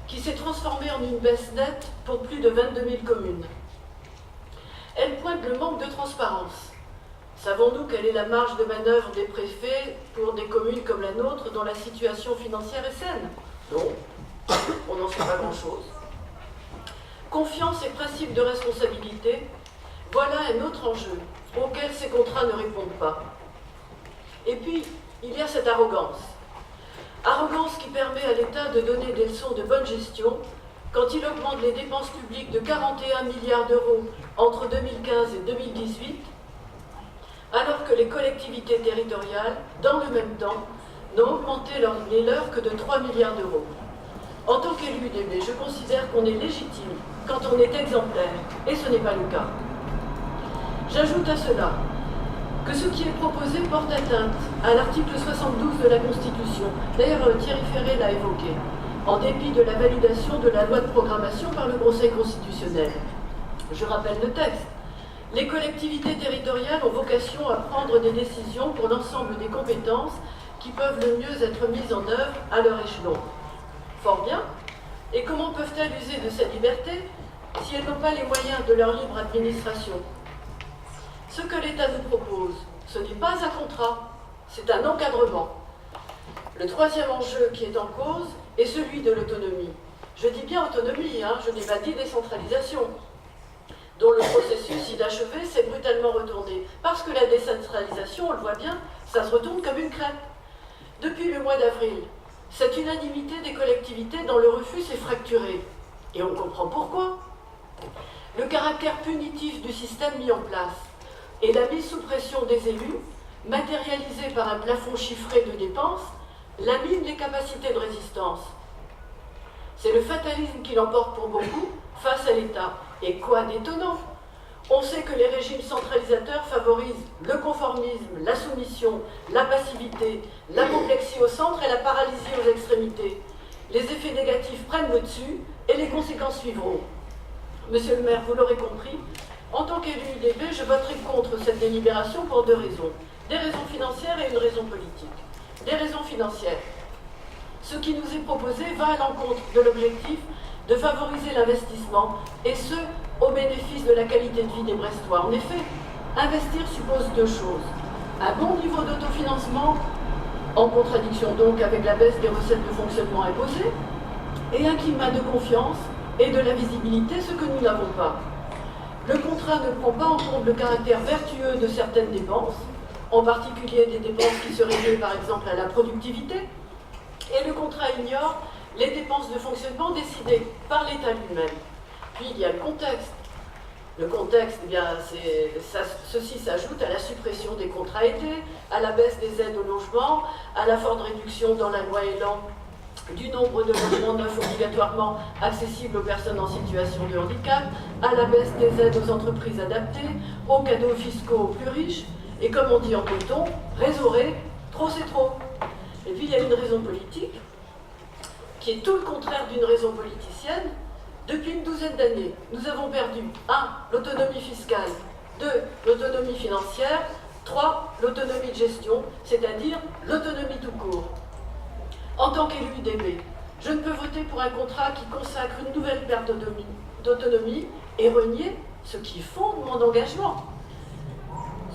qui s'est transformée en une baisse nette pour plus de 22 000 communes. Elle pointe le manque de transparence. Savons-nous quelle est la marge de manœuvre des préfets pour des communes comme la nôtre dont la situation financière est saine? Non, on n'en sait pas grand-chose. Confiance et principe de responsabilité, voilà un autre enjeu auquel ces contrats ne répondent pas. Et puis, il y a cette arrogance. Arrogance qui permet à l'État de donner des leçons de bonne gestion quand il augmente les dépenses publiques de 41 milliards d'euros entre 2015 et 2018, alors que les collectivités territoriales, dans le même temps, n'ont augmenté les leurs que de 3 milliards d'euros. En tant qu'élu UDB, je considère qu'on est légitime quand on est exemplaire, et ce n'est pas le cas. J'ajoute à cela que ce qui est proposé porte atteinte à l'article 72 de la Constitution. D'ailleurs, Thierry Ferré l'a évoqué, en dépit de la validation de la loi de programmation par le Conseil constitutionnel. Je rappelle le texte. Les collectivités territoriales ont vocation à prendre des décisions pour l'ensemble des compétences qui peuvent le mieux être mises en œuvre à leur échelon. Fort bien. Et comment peuvent-elles user de cette liberté si elles n'ont pas les moyens de leur libre administration? Ce que l'État nous propose, ce n'est pas un contrat, c'est un encadrement. Le 3e enjeu qui est en cause est celui de l'autonomie. Je dis bien autonomie, je n'ai pas dit décentralisation, dont le processus inachevé s'est brutalement retourné. Parce que la décentralisation, on le voit bien, ça se retourne comme une crêpe. Depuis le mois d'avril, cette unanimité des collectivités dans le refus s'est fracturée. Et on comprend pourquoi. Le caractère punitif du système mis en place et la mise sous pression des élus, matérialisée par un plafond chiffré de dépenses, lamine les capacités de résistance. C'est le fatalisme qui l'emporte pour beaucoup face à l'État. Et quoi d'étonnant? On sait que les régimes centralisateurs favorisent le conformisme, la soumission, la passivité, l'apoplexie au centre et la paralysie aux extrémités. Les effets négatifs prennent le dessus, Et les conséquences suivront. Monsieur le maire, vous l'aurez compris, en tant qu'élu UDB, je voterai contre cette délibération pour 2 raisons. Des raisons financières et une raison politique. Des raisons financières. Ce qui nous est proposé va à l'encontre de l'objectif de favoriser l'investissement, et ce, au bénéfice de la qualité de vie des Brestois. En effet, investir suppose 2 choses. Un bon niveau d'autofinancement, en contradiction donc avec la baisse des recettes de fonctionnement imposées, et un climat de confiance et de la visibilité, ce que nous n'avons pas. Le contrat ne prend pas en compte le caractère vertueux de certaines dépenses, en particulier des dépenses qui seraient liées par exemple à la productivité, et le contrat ignore les dépenses de fonctionnement décidées par l'État lui-même. Puis il y a le contexte. Le contexte, eh bien, ceci s'ajoute à la suppression des contrats aidés, à la baisse des aides au logement, à la forte réduction dans la loi Elan du nombre de logements neufs obligatoirement accessibles aux personnes en situation de handicap, à la baisse des aides aux entreprises adaptées, aux cadeaux fiscaux aux plus riches, et comme on dit en breton, réseaurer, trop c'est trop. Et puis il y a une raison politique, qui est tout le contraire d'une raison politicienne. Depuis une douzaine d'années, nous avons perdu 1. L'autonomie fiscale, 2. L'autonomie financière, 3. L'autonomie de gestion, c'est-à-dire l'autonomie tout court. En tant qu'élu UDB, je ne peux voter pour un contrat qui consacre une nouvelle perte d'autonomie et renier ce qui fonde mon engagement.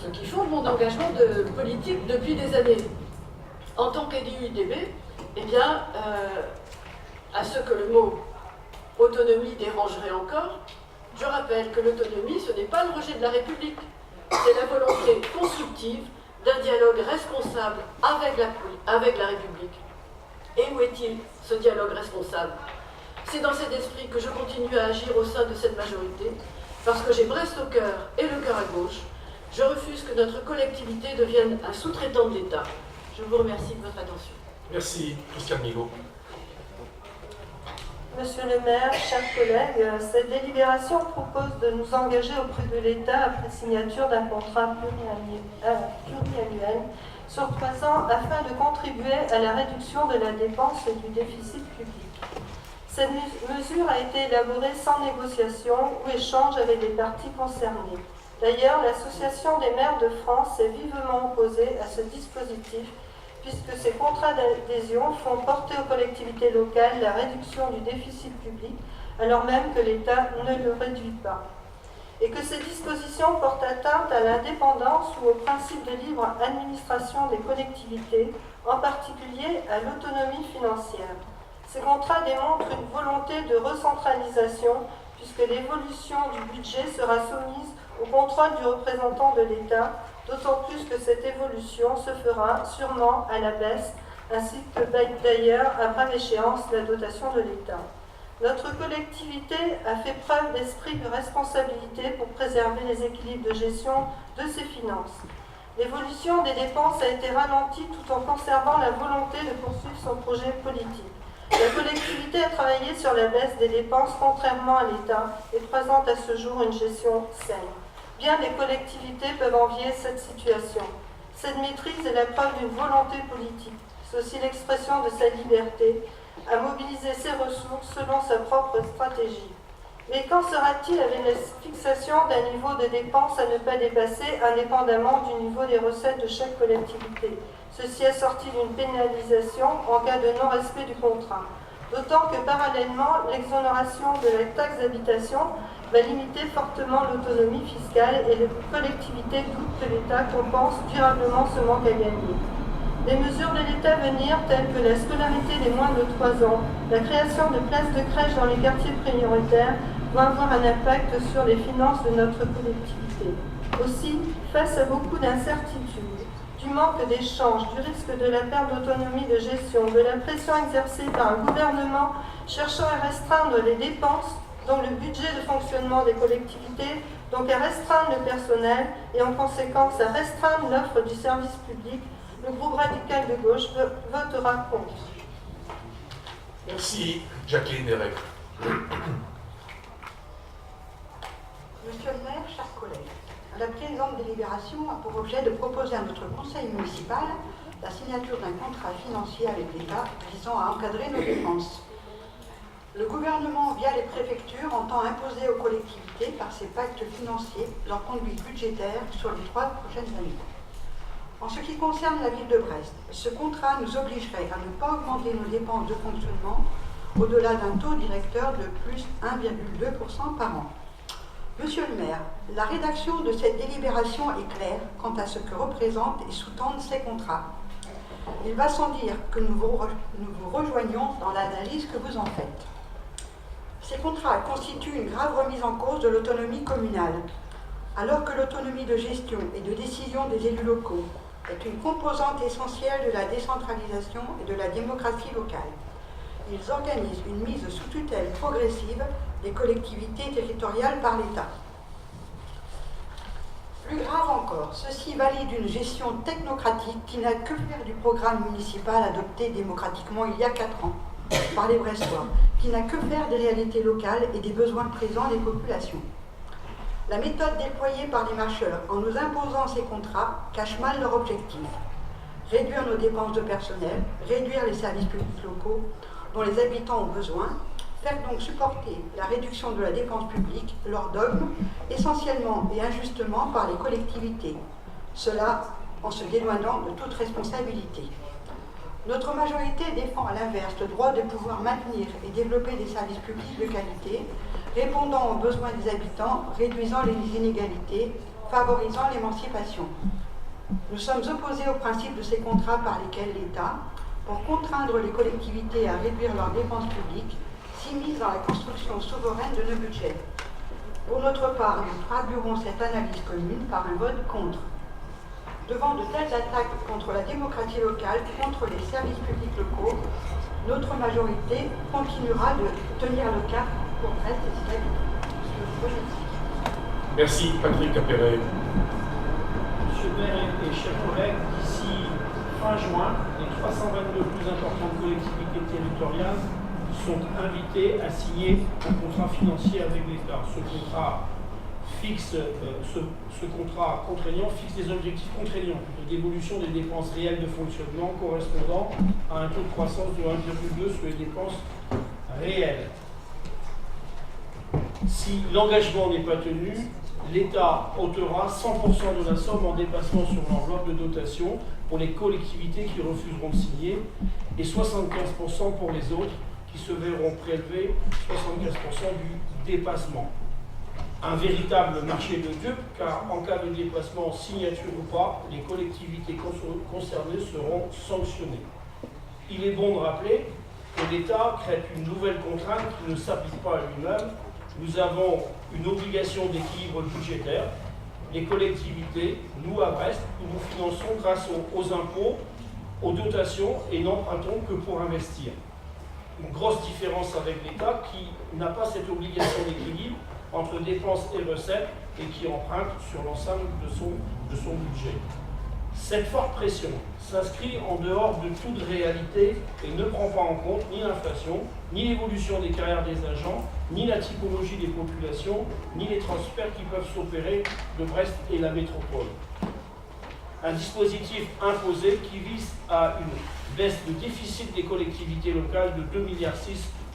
Ce qui fonde mon engagement de politique depuis des années. En tant qu'élu UDB, eh bien, à ce que le mot autonomie dérangerait encore, je rappelle que l'autonomie, ce n'est pas le rejet de la République, c'est la volonté constructive d'un dialogue responsable avec la République. Et où est-il, ce dialogue responsable? C'est dans cet esprit que je continue à agir au sein de cette majorité, parce que j'ai Brest au cœur et le cœur à gauche. Je refuse que notre collectivité devienne un sous-traitant de l'État. Je vous remercie de votre attention. Merci, Christiane Migaud. Monsieur le maire, chers collègues, cette délibération propose de nous engager auprès de l'État après signature d'un contrat pluriannuel sur 3 ans afin de contribuer à la réduction de la dépense et du déficit public. Cette mesure a été élaborée sans négociation ou échange avec les parties concernées. D'ailleurs, l'Association des maires de France s'est vivement opposée à ce dispositif puisque ces contrats d'adhésion font porter aux collectivités locales la réduction du déficit public, alors même que l'État ne le réduit pas. Et que ces dispositions portent atteinte à l'indépendance ou au principe de libre administration des collectivités, en particulier à l'autonomie financière. Ces contrats démontrent une volonté de recentralisation, puisque l'évolution du budget sera soumise au contrôle du représentant de l'État, d'autant plus que cette évolution se fera sûrement à la baisse, ainsi que d'ailleurs à brève échéance la dotation de l'État. Notre collectivité a fait preuve d'esprit de responsabilité pour préserver les équilibres de gestion de ses finances. L'évolution des dépenses a été ralentie tout en conservant la volonté de poursuivre son projet politique. La collectivité a travaillé sur la baisse des dépenses contrairement à l'État et présente à ce jour une gestion saine. Bien des collectivités peuvent envier cette situation. Cette maîtrise est la preuve d'une volonté politique. C'est aussi l'expression de sa liberté à mobiliser ses ressources selon sa propre stratégie. Mais qu'en sera-t-il avec la fixation d'un niveau de dépenses à ne pas dépasser indépendamment du niveau des recettes de chaque collectivité? Ceci assorti d'une pénalisation en cas de non-respect du contrat. D'autant que parallèlement, l'exonération de la taxe d'habitation va limiter fortement l'autonomie fiscale et les collectivités doutent que l'État compense durablement ce manque à gagner. Les mesures de l'État à venir, telles que la scolarité des moins de 3 ans, la création de places de crèche dans les quartiers prioritaires, vont avoir un impact sur les finances de notre collectivité. Aussi, face à beaucoup d'incertitudes, du manque d'échanges, du risque de la perte d'autonomie de gestion, de la pression exercée par un gouvernement cherchant à restreindre les dépenses, dont le budget de fonctionnement des collectivités, donc à restreindre le personnel et en conséquence à restreindre l'offre du service public, le groupe radical de gauche votera contre. Merci, Jacqueline Derek. Monsieur le maire, chers collègues, la présente délibération a pour objet de proposer à notre conseil municipal la signature d'un contrat financier avec l'État visant à encadrer nos dépenses. Le gouvernement, via les préfectures, entend imposer aux collectivités, par ses pactes financiers, leur conduite budgétaire sur les 3 prochaines années. En ce qui concerne la ville de Brest, ce contrat nous obligerait à ne pas augmenter nos dépenses de fonctionnement au-delà d'un taux directeur de plus 1,2% par an. Monsieur le maire, la rédaction de cette délibération est claire quant à ce que représentent et sous-tendent ces contrats. Il va sans dire que nous vous rejoignons dans l'analyse que vous en faites. Ces contrats constituent une grave remise en cause de l'autonomie communale, alors que l'autonomie de gestion et de décision des élus locaux est une composante essentielle de la décentralisation et de la démocratie locale. Ils organisent une mise sous tutelle progressive des collectivités territoriales par l'État. Plus grave encore, ceci valide une gestion technocratique qui n'a que faire du programme municipal adopté démocratiquement il y a 4 ans par les Brestois, qui n'a que faire des réalités locales et des besoins présents des populations. La méthode déployée par les marcheurs en nous imposant ces contrats cache mal leur objectif. Réduire nos dépenses de personnel, réduire les services publics locaux dont les habitants ont besoin, faire donc supporter la réduction de la dépense publique, leur dogme, essentiellement et injustement par les collectivités. Cela en se dédouanant de toute responsabilité. Notre majorité défend à l'inverse le droit de pouvoir maintenir et développer des services publics de qualité, répondant aux besoins des habitants, réduisant les inégalités, favorisant l'émancipation. Nous sommes opposés au principe de ces contrats par lesquels l'État, pour contraindre les collectivités à réduire leurs dépenses publiques, s'immisce dans la construction souveraine de nos budgets. Pour notre part, nous traduirons cette analyse commune par un vote contre. Devant de telles attaques contre la démocratie locale, contre les services publics locaux, notre majorité continuera de tenir le cap pour Brest et ses habitants. Merci Patrick Capéret. Monsieur le maire et chers collègues, d'ici fin juin, les 322 plus importantes collectivités territoriales sont invitées à signer un contrat financier avec l'État. Ce contrat contraignant fixe des objectifs contraignants d'évolution des dépenses réelles de fonctionnement correspondant à un taux de croissance de 1,2 sur les dépenses réelles. Si l'engagement n'est pas tenu, l'État ôtera 100% de la somme en dépassement sur l'enveloppe de dotation pour les collectivités qui refuseront de signer et 75% pour les autres qui se verront prélever 75% du dépassement. Un véritable marché de dupes, car en cas de dépassement, signature ou pas, les collectivités concernées seront sanctionnées. Il est bon de rappeler que l'État crée une nouvelle contrainte qui ne s'applique pas à lui-même. Nous avons une obligation d'équilibre budgétaire. Les collectivités, nous à Brest, nous finançons grâce aux impôts, aux dotations et n'empruntons que pour investir. Une grosse différence avec l'État qui n'a pas cette obligation d'équilibre entre dépenses et recettes et qui emprunte sur l'ensemble de son budget. Cette forte pression s'inscrit en dehors de toute réalité et ne prend pas en compte ni l'inflation, ni l'évolution des carrières des agents, ni la typologie des populations, ni les transferts qui peuvent s'opérer de Brest et la métropole. Un dispositif imposé qui vise à une baisse de déficit des collectivités locales de 2,6 milliards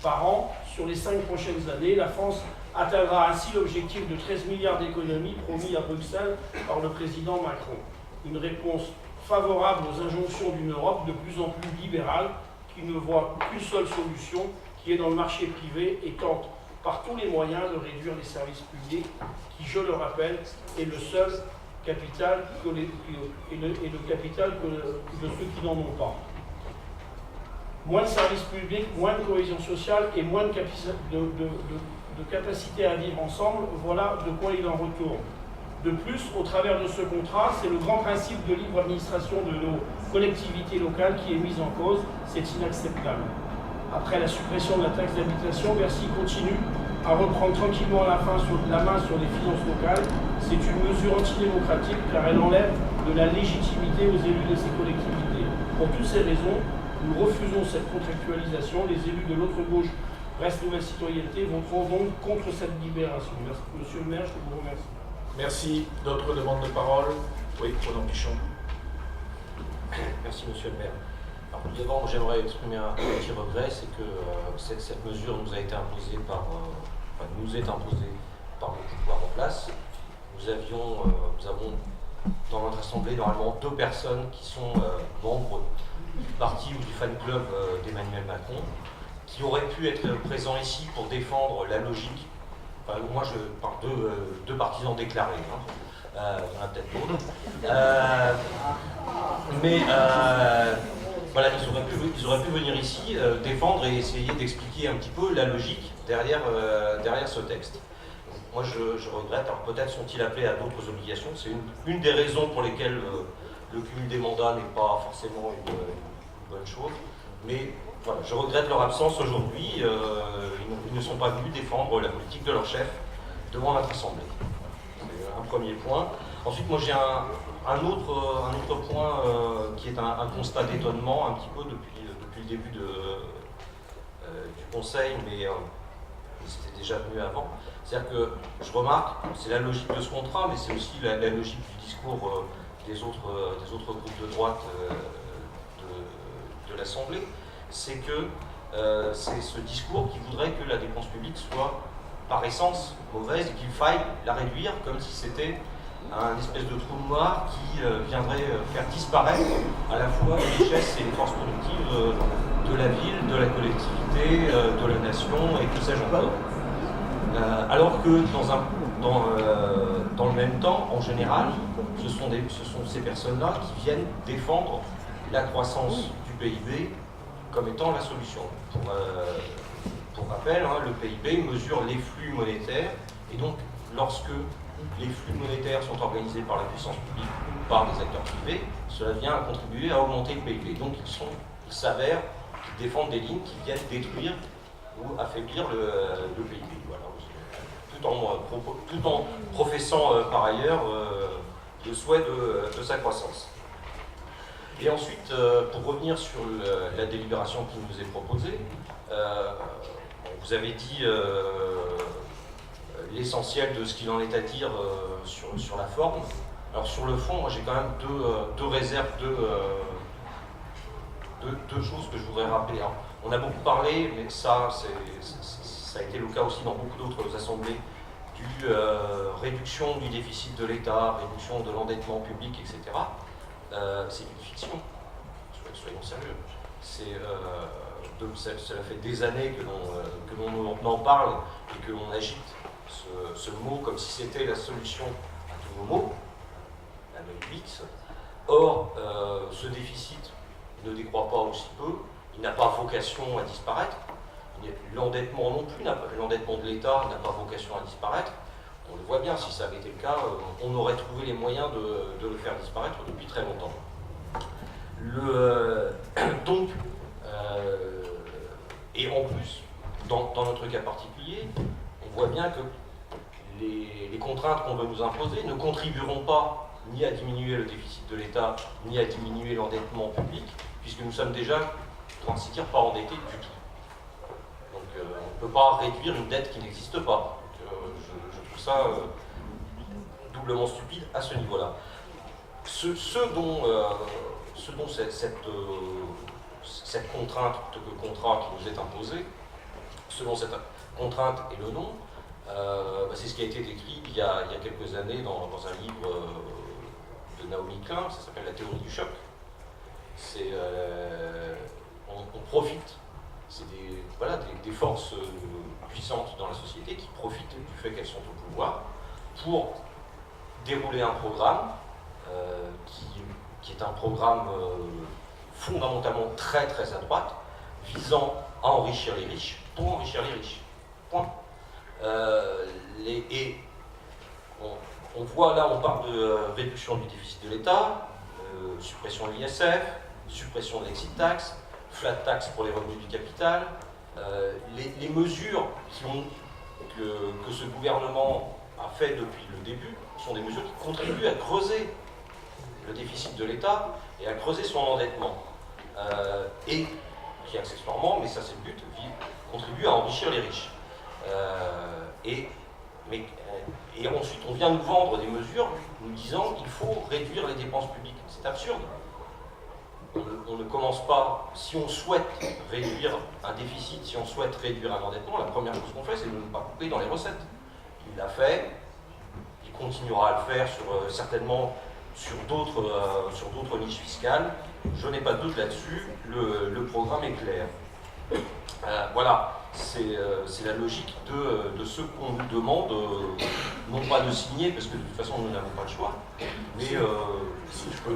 par an sur les 5 prochaines années. La France atteindra ainsi l'objectif de 13 milliards d'économies promis à Bruxelles par le président Macron. Une réponse favorable aux injonctions d'une Europe de plus en plus libérale qui ne voit qu'une seule solution, qui est dans le marché privé et tente par tous les moyens de réduire les services publics, qui, je le rappelle, est le seul capital le capital de ceux qui n'en ont pas. Moins de services publics, moins de cohésion sociale et moins de capacité à vivre ensemble, voilà de quoi il en retourne. De plus, au travers de ce contrat, c'est le grand principe de libre administration de nos collectivités locales qui est mis en cause, c'est inacceptable. Après la suppression de la taxe d'habitation, Bercy continue à reprendre tranquillement la main sur les finances locales. C'est une mesure antidémocratique car elle enlève de la légitimité aux élus de ces collectivités. Pour toutes ces raisons, nous refusons cette contractualisation. Les élus de l'autre gauche, Brest Nouvelle Citoyenneté, voteront donc contre cette libération. Merci, monsieur le maire, je vous remercie. Merci. D'autres demandes de parole? Oui, Roland Pichon. Merci, monsieur le maire. Alors, tout d'abord, j'aimerais exprimer un petit regret, c'est que cette mesure nous a été imposée nous est imposée par le pouvoir en place. Nous avons dans notre assemblée normalement 2 personnes qui sont membres du parti ou du fan club d'Emmanuel Macron, qui auraient pu être présents ici pour défendre la logique. Enfin, moi, je parle de 2 partisans déclarés. Il y en a peut-être d'autres. Voilà, ils auraient pu venir ici défendre et essayer d'expliquer un petit peu la logique derrière ce texte. Donc, moi, je regrette. Alors peut-être sont-ils appelés à d'autres obligations. C'est une des raisons pour lesquelles le cumul des mandats n'est pas forcément une bonne chose. Mais voilà, je regrette leur absence aujourd'hui. Ils ne sont pas venus défendre la politique de leur chef devant notre Assemblée. C'est un premier point. Ensuite, moi j'ai un autre point qui est un constat d'étonnement un petit peu depuis le début du Conseil, mais c'était déjà venu avant. C'est-à-dire que je remarque, c'est la logique de ce contrat, mais c'est aussi la logique du discours des autres groupes de droite de l'Assemblée, c'est que c'est ce discours qui voudrait que la dépense publique soit par essence mauvaise et qu'il faille la réduire comme si c'était un espèce de trou noir qui viendrait faire disparaître à la fois les richesses et les forces productives de la ville, de la collectivité, de la nation et tout ça encore. Alors que dans le même temps, en général, ce sont ces personnes-là qui viennent défendre la croissance du PIB comme étant la solution. Pour rappel, le PIB mesure les flux monétaires, et donc lorsque les flux monétaires sont organisés par la puissance publique ou par des acteurs privés, cela vient contribuer à augmenter le PIB. Donc il s'avère qu'ils défendent des lignes qui viennent détruire ou affaiblir le PIB. Voilà. Tout en professant par ailleurs le souhait de sa croissance. Et ensuite, pour revenir sur la délibération qui nous est proposée, vous avez dit l'essentiel de ce qu'il en est à dire sur la forme. Alors sur le fond, moi j'ai quand même deux réserves, deux choses que je voudrais rappeler. Alors, on a beaucoup parlé, mais ça a été le cas aussi dans beaucoup d'autres assemblées, réduction du déficit de l'État, réduction de l'endettement public, etc. C'est une fiction, soyons sérieux. Cela fait des années que l'on en parle et que l'on agite ce mot comme si c'était la solution à tous nos maux, la X. Or, ce déficit ne décroît pas aussi peu, il n'a pas vocation à disparaître. L'endettement non plus, l'endettement de l'État n'a pas vocation à disparaître. On le voit bien, si ça avait été le cas, on aurait trouvé les moyens de le faire disparaître depuis très longtemps. Et en plus, dans notre cas particulier, on voit bien que les contraintes qu'on veut nous imposer ne contribueront pas ni à diminuer le déficit de l'État, ni à diminuer l'endettement public, puisque nous sommes déjà, pour ainsi dire, pas endettés du tout. Donc on ne peut pas réduire une dette qui n'existe pas. Je trouve ça doublement stupide à ce niveau-là. Ce dont cette contrainte de contrat qui nous est imposée, selon cette contrainte et le nom, c'est ce qui a été décrit il y a quelques années dans un livre de Naomi Klein, ça s'appelle La théorie du choc. On profite, c'est des forces puissantes dans la société qui profitent du fait qu'elles sont au pouvoir pour dérouler un programme qui est un programme fondamentalement très très à droite, visant à enrichir les riches pour enrichir les riches. Point. On voit là, on parle de réduction du déficit de l'État, suppression de l'ISF, suppression de l'exit tax, flat tax pour les revenus du capital. Les mesures que ce gouvernement a fait depuis le début sont des mesures qui contribuent à creuser le déficit de l'État et à creuser son endettement. Et qui accessoirement, mais ça c'est le but, contribue à enrichir les riches. Et ensuite, on vient nous vendre des mesures nous disant qu'il faut réduire les dépenses publiques. C'est absurde. on ne commence pas, si on souhaite réduire un déficit, si on souhaite réduire un endettement, la première chose qu'on fait, c'est de ne pas couper dans les recettes. Il l'a fait, il continuera à le faire certainement sur d'autres niches fiscales. Je n'ai pas de doute là-dessus, le programme est clair. Voilà, c'est la logique de ce qu'on nous demande, non pas de signer, parce que de toute façon nous n'avons pas le choix, mais Si je peux.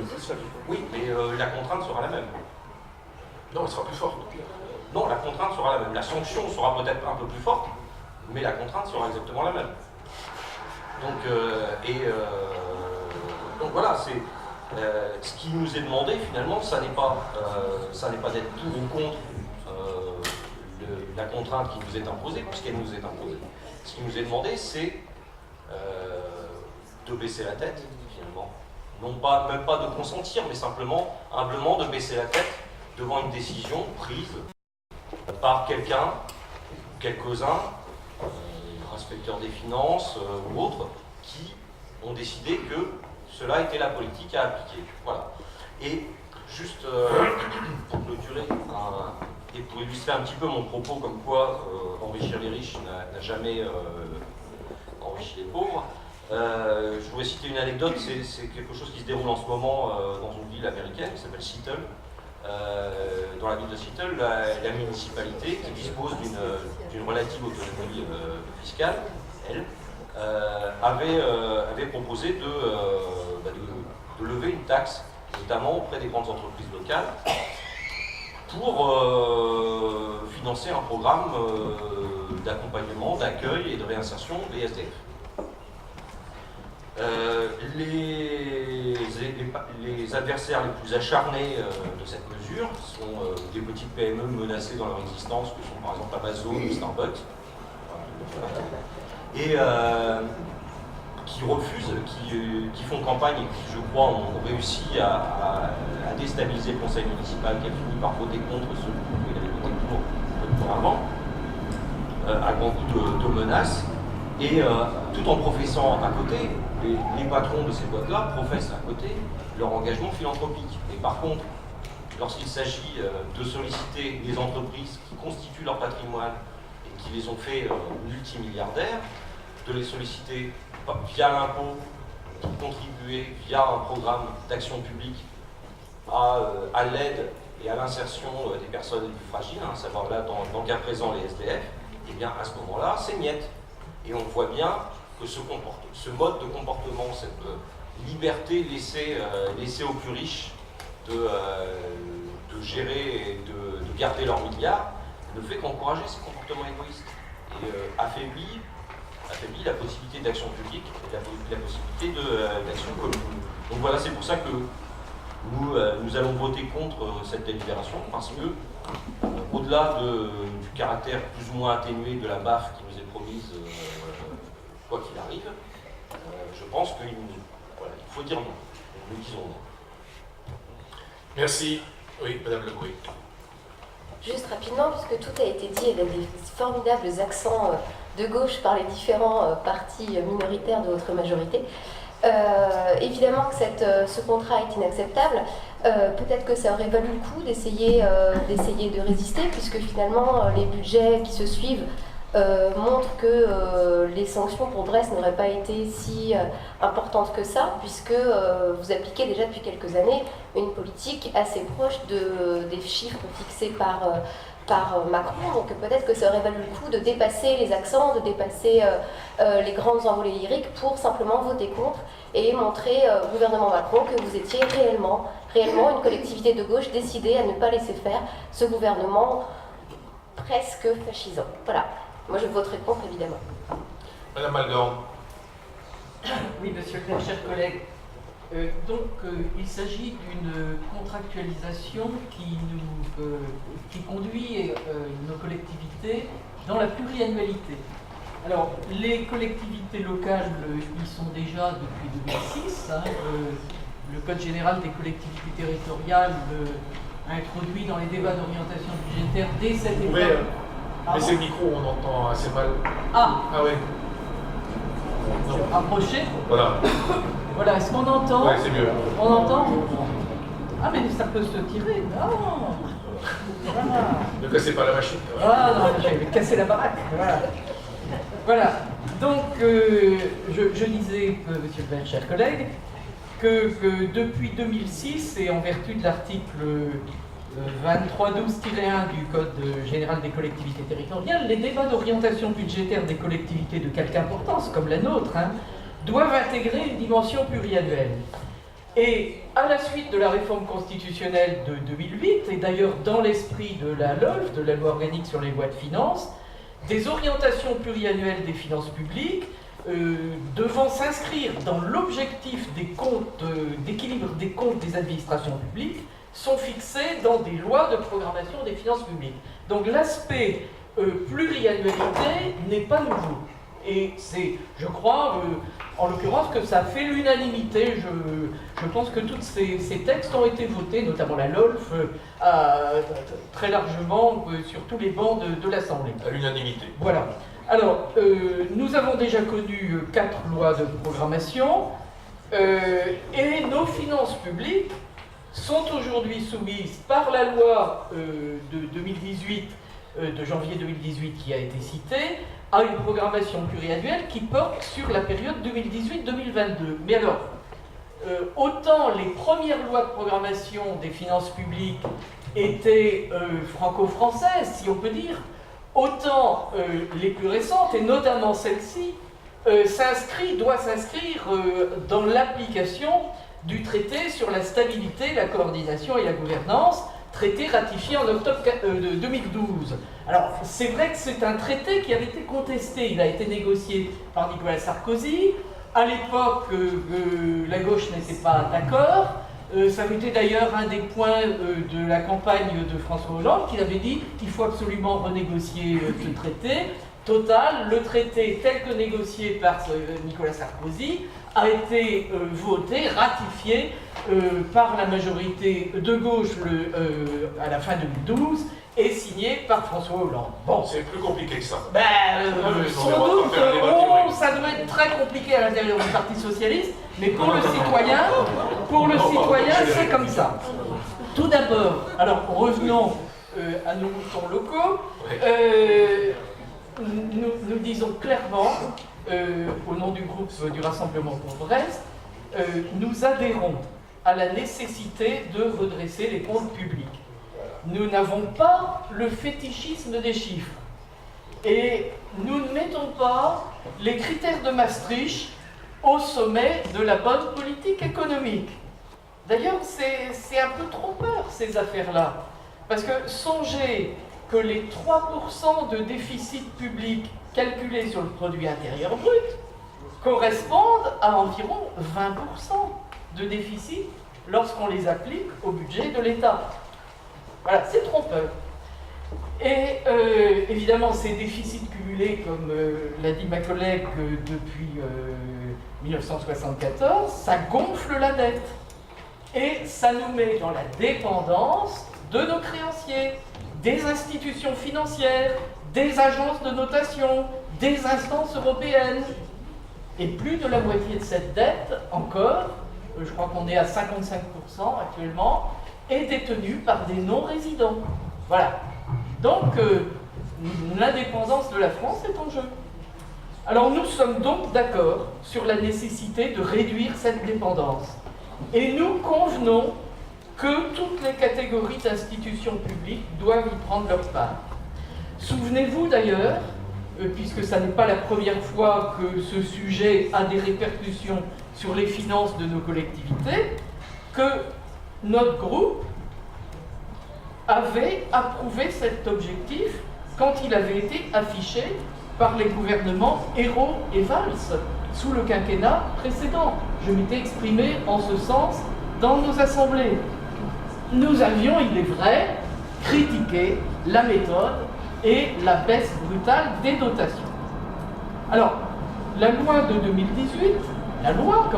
oui, mais la contrainte sera la même. Non, elle sera plus forte. Non, la contrainte sera la même. La sanction sera peut-être un peu plus forte, mais la contrainte sera exactement la même. Donc voilà, c'est ce qui nous est demandé finalement, ça n'est pas d'être pour ou contre la contrainte qui nous est imposée, puisqu'elle nous est imposée. Ce qui nous est demandé, c'est de baisser la tête finalement. Non pas, même pas de consentir, mais simplement, humblement, de baisser la tête devant une décision prise par quelqu'un, quelques-uns, inspecteurs des finances ou autres, qui ont décidé que cela était la politique à appliquer. Voilà. Et juste pour clôturer, et pour illustrer un petit peu mon propos comme quoi enrichir les riches n'a jamais enrichi les pauvres, je voudrais citer une anecdote, c'est quelque chose qui se déroule en ce moment dans une ville américaine qui s'appelle Seattle. Dans la ville de Seattle, la municipalité, qui dispose d'une relative autonomie fiscale, elle, avait proposé de lever une taxe, notamment auprès des grandes entreprises locales, pour financer un programme d'accompagnement, d'accueil et de réinsertion des SDF. Les adversaires les plus acharnés de cette mesure sont des petites PME menacées dans leur existence, que sont par exemple Amazon ou Starbucks, et qui refusent, qui font campagne et qui, je crois, ont réussi à déstabiliser le conseil municipal, qui a fini par voter contre ceux qui avaient voté pour avant, à grand coup de menaces, et tout en professant à côté, les patrons de ces boîtes-là professent à côté leur engagement philanthropique. Mais par contre, lorsqu'il s'agit de solliciter des entreprises qui constituent leur patrimoine et qui les ont fait multimilliardaires, de les solliciter via l'impôt, pour contribuer via un programme d'action publique à l'aide et à l'insertion des personnes les plus fragiles, à savoir là, dans le cas présent, les SDF, et bien à ce moment-là, c'est niette. Et on voit bien que ce mode de comportement, cette liberté laissée aux plus riches de gérer et de garder leurs milliards, ne fait qu'encourager ces comportements égoïstes et affaiblit la possibilité d'action publique et la possibilité d'action commune. Donc voilà, c'est pour ça que nous allons voter contre cette délibération, parce que, au-delà du caractère plus ou moins atténué de la baffe qui nous est promise, quoi qu'il arrive, je pense qu'il faut dire non. Nous disons non. Merci. Oui, Madame Le Gouy. Juste rapidement, puisque tout a été dit avec des formidables accents de gauche par les différents partis minoritaires de votre majorité, évidemment que ce contrat est inacceptable. Peut-être que ça aurait valu le coup d'essayer de résister, puisque finalement les budgets qui se suivent montrent que les sanctions pour Brest n'auraient pas été si importantes que ça, puisque vous appliquez déjà depuis quelques années une politique assez proche des chiffres fixés par Macron. Donc peut-être que ça aurait valu le coup de dépasser les accents, de dépasser les grandes envolées lyriques pour simplement voter contre et montrer au gouvernement Macron que vous étiez réellement une collectivité de gauche décidée à ne pas laisser faire ce gouvernement presque fascisant. Voilà. Moi, je voterai contre, évidemment. Madame Malgorn. Oui, monsieur le maire, chers collègues. Il s'agit d'une contractualisation qui conduit nos collectivités dans la pluriannualité. Alors, les collectivités locales y sont déjà depuis 2006. Le Code général des collectivités territoriales a introduit dans les débats d'orientation budgétaire dès cette époque. Laissez le micro, on entend assez mal. Ah oui. Approchez. Voilà. Voilà, est-ce qu'on entend? Oui, c'est mieux. On entend? Ah, mais ça peut se tirer. Non. Voilà. Ne cassez pas la machine. Ah non, je vais casser la baraque. Voilà. Voilà. Donc, je disais, monsieur le maire, chers collègues, que depuis 2006, et en vertu de l'article 2312-1 du Code général des collectivités territoriales, les débats d'orientation budgétaire des collectivités de quelque importance, comme la nôtre, doivent intégrer une dimension pluriannuelle. Et à la suite de la réforme constitutionnelle de 2008, et d'ailleurs dans l'esprit de la LOLF, de la loi organique sur les lois de finances, des orientations pluriannuelles des finances publiques devant s'inscrire dans l'objectif des comptes, d'équilibre des comptes des administrations publiques, sont fixées dans des lois de programmation des finances publiques. Donc l'aspect pluriannualité n'est pas nouveau. Et c'est, je crois, en l'occurrence, que ça fait l'unanimité. Je pense que tous ces textes ont été votés, notamment la LOLF, très largement sur tous les bancs de l'Assemblée. À l'unanimité. Voilà. Alors, nous avons déjà connu 4 lois de programmation, et nos finances publiques sont aujourd'hui soumises par la loi de 2018, de janvier 2018 qui a été citée, à une programmation pluriannuelle qui porte sur la période 2018-2022. Mais alors, autant les premières lois de programmation des finances publiques étaient franco-françaises, si on peut dire, autant les plus récentes, et notamment celle-ci, doit s'inscrire dans l'application du traité sur la stabilité, la coordination et la gouvernance, traité ratifié en octobre 2012. Alors, c'est vrai que c'est un traité qui avait été contesté. Il a été négocié par Nicolas Sarkozy. À l'époque, la gauche n'était pas d'accord. Ça avait été d'ailleurs un des points de la campagne de François Hollande, qui avait dit qu'il faut absolument renégocier ce traité. Total, le traité tel que négocié par Nicolas Sarkozy a été voté, ratifié par la majorité de gauche à la fin 2012 et signé par François Hollande. Bon, c'est plus compliqué que ça. Sans doute, ça doit être très compliqué à l'intérieur du Parti socialiste, mais pour le citoyen, c'est comme ça. Tout d'abord, alors revenons à nos moutons locaux. Nous disons clairement, au nom du groupe du Rassemblement pour Brest, nous adhérons à la nécessité de redresser les comptes publics. Nous n'avons pas le fétichisme des chiffres. Et nous ne mettons pas les critères de Maastricht au sommet de la bonne politique économique. D'ailleurs, c'est un peu trompeur, ces affaires-là. Parce que songez que les 3% de déficit public calculés sur le produit intérieur brut correspondent à environ 20% de déficit lorsqu'on les applique au budget de l'État. Voilà, c'est trompeur. Et évidemment, ces déficits cumulés, comme l'a dit ma collègue depuis 1974, ça gonfle la dette. Et ça nous met dans la dépendance de nos créanciers, des institutions financières, des agences de notation, des instances européennes. Et plus de la moitié de cette dette, encore, je crois qu'on est à 55% actuellement, est détenue par des non-résidents. Voilà. Donc, l'indépendance de la France est en jeu. Alors, nous sommes donc d'accord sur la nécessité de réduire cette dépendance. Et nous convenons que toutes les catégories d'institutions publiques doivent y prendre leur part. Souvenez-vous d'ailleurs, puisque ça n'est pas la première fois que ce sujet a des répercussions sur les finances de nos collectivités, que notre groupe avait approuvé cet objectif quand il avait été affiché par les gouvernements Ayrault et Valls sous le quinquennat précédent. Je m'étais exprimé en ce sens dans nos assemblées. Nous avions, il est vrai, critiqué la méthode et la baisse brutale des dotations. Alors, la loi de 2018, la loi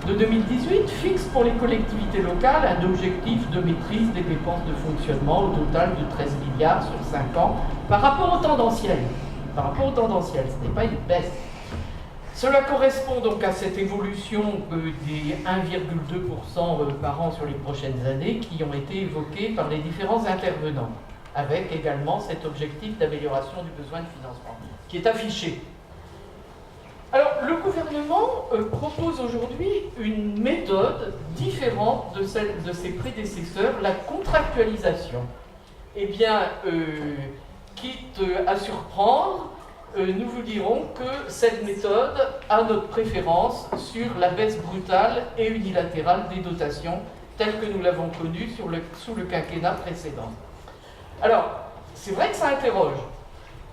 de 2018 fixe pour les collectivités locales un objectif de maîtrise des dépenses de fonctionnement au total de 13 milliards sur 5 ans par rapport au tendanciel. Ce n'est pas une baisse. Cela correspond donc à cette évolution des 1,2% par an sur les prochaines années qui ont été évoquées par les différents intervenants, avec également cet objectif d'amélioration du besoin de financement qui est affiché. Alors, le gouvernement propose aujourd'hui une méthode différente de celle de ses prédécesseurs, la contractualisation. Eh bien, quitte à surprendre, nous vous dirons que cette méthode a notre préférence sur la baisse brutale et unilatérale des dotations, telle que nous l'avons connue sous le quinquennat précédent. Alors, c'est vrai que ça interroge.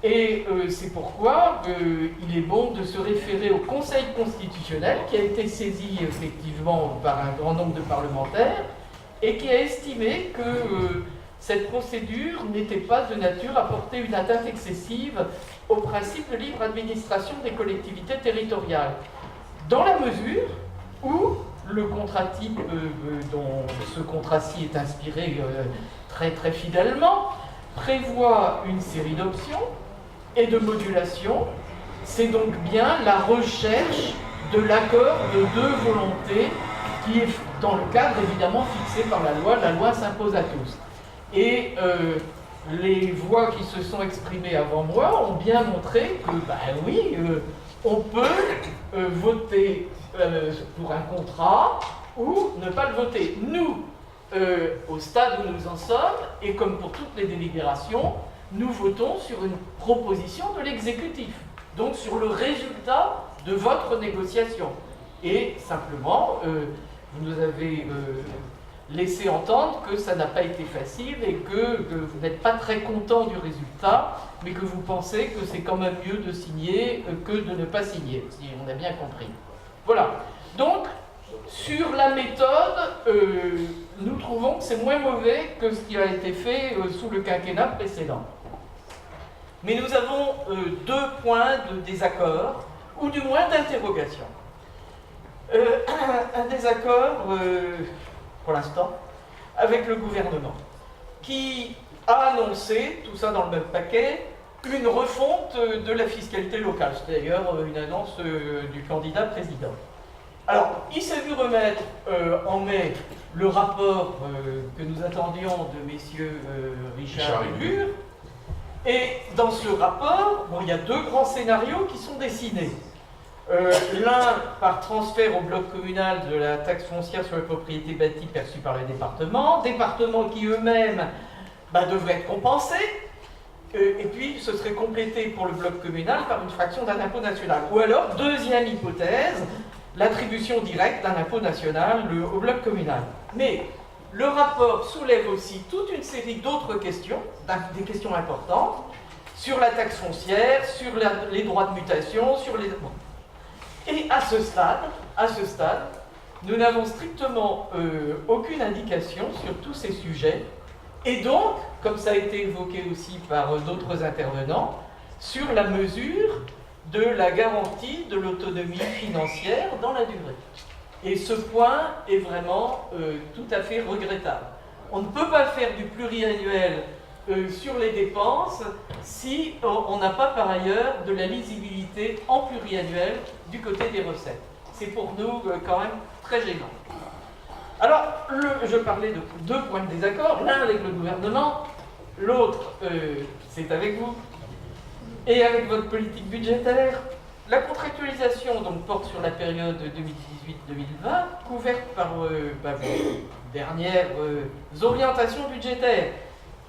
Et c'est pourquoi il est bon de se référer au Conseil constitutionnel, qui a été saisi effectivement par un grand nombre de parlementaires, et qui a estimé que cette procédure n'était pas de nature à porter une atteinte excessive au principe de libre administration des collectivités territoriales, dans la mesure où le contrat type dont ce contrat-ci est inspiré très très fidèlement prévoit une série d'options et de modulation. C'est donc bien la recherche de l'accord de deux volontés qui est dans le cadre évidemment fixé par la loi s'impose à tous. Et les voix qui se sont exprimées avant moi ont bien montré que, oui, on peut voter pour un contrat ou ne pas le voter. Nous, au stade où nous en sommes, et comme pour toutes les délibérations, nous votons sur une proposition de l'exécutif, donc sur le résultat de votre négociation. Et simplement, vous nous avez laissé entendre que ça n'a pas été facile et que vous n'êtes pas très content du résultat, mais que vous pensez que c'est quand même mieux de signer que de ne pas signer, si on a bien compris. Voilà. Donc, sur la méthode, nous trouvons que c'est moins mauvais que ce qui a été fait sous le quinquennat précédent. Mais nous avons deux points de désaccord, ou du moins d'interrogation. Un désaccord, pour l'instant, avec le gouvernement, qui a annoncé, tout ça dans le même paquet, une refonte de la fiscalité locale. C'est d'ailleurs une annonce du candidat président. Alors, il s'est vu remettre en mai le rapport que nous attendions de messieurs Richard et Bure. Et dans ce rapport, il y a deux grands scénarios qui sont dessinés. L'un par transfert au bloc communal de la taxe foncière sur les propriétés bâties perçue par les départements qui eux-mêmes devraient être compensés, et puis ce serait complété pour le bloc communal par une fraction d'un impôt national. Ou alors, deuxième hypothèse, l'attribution directe d'un impôt national au bloc communal. Mais le rapport soulève aussi toute une série d'autres questions, des questions importantes, sur la taxe foncière, sur les droits de mutation, sur les... Et à ce stade, nous n'avons strictement aucune indication sur tous ces sujets, et donc, comme ça a été évoqué aussi par d'autres intervenants, sur la mesure de la garantie de l'autonomie financière dans la durée. Et ce point est vraiment tout à fait regrettable. On ne peut pas faire du pluriannuel sur les dépenses si on n'a pas par ailleurs de la lisibilité en pluriannuel du côté des recettes. C'est pour nous quand même très gênant. Alors, je parlais de deux points de désaccord, l'un avec le gouvernement, l'autre c'est avec vous, et avec votre politique budgétaire. La contractualisation donc, porte sur la période 2018-2020, couverte par vos dernières orientations budgétaires.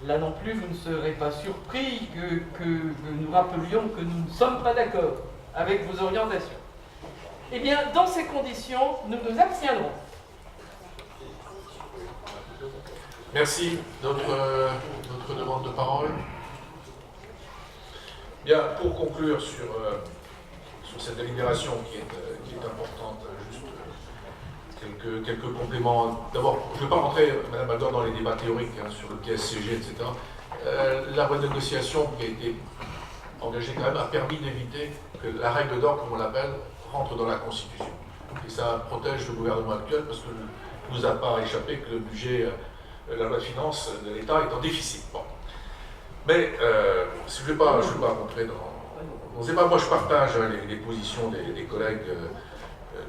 Là non plus, vous ne serez pas surpris que nous rappelions que nous ne sommes pas d'accord avec vos orientations. Eh bien, dans ces conditions, nous nous abstiendrons. Merci. D'autres demandes de parole? Bien, pour conclure sur cette délibération qui est importante, juste quelques compléments. D'abord, je ne vais pas rentrer, Madame Baldor, dans les débats théoriques sur le PSCG, etc. La renégociation qui a été engagée quand même a permis d'éviter que la règle d'or, comme on l'appelle, rentre dans la Constitution. Et ça protège le gouvernement actuel parce que il ne nous a pas échappé que le budget, la loi de finances de l'État est en déficit. Bon. Mais je ne vais pas rentrer moi je partage les positions des collègues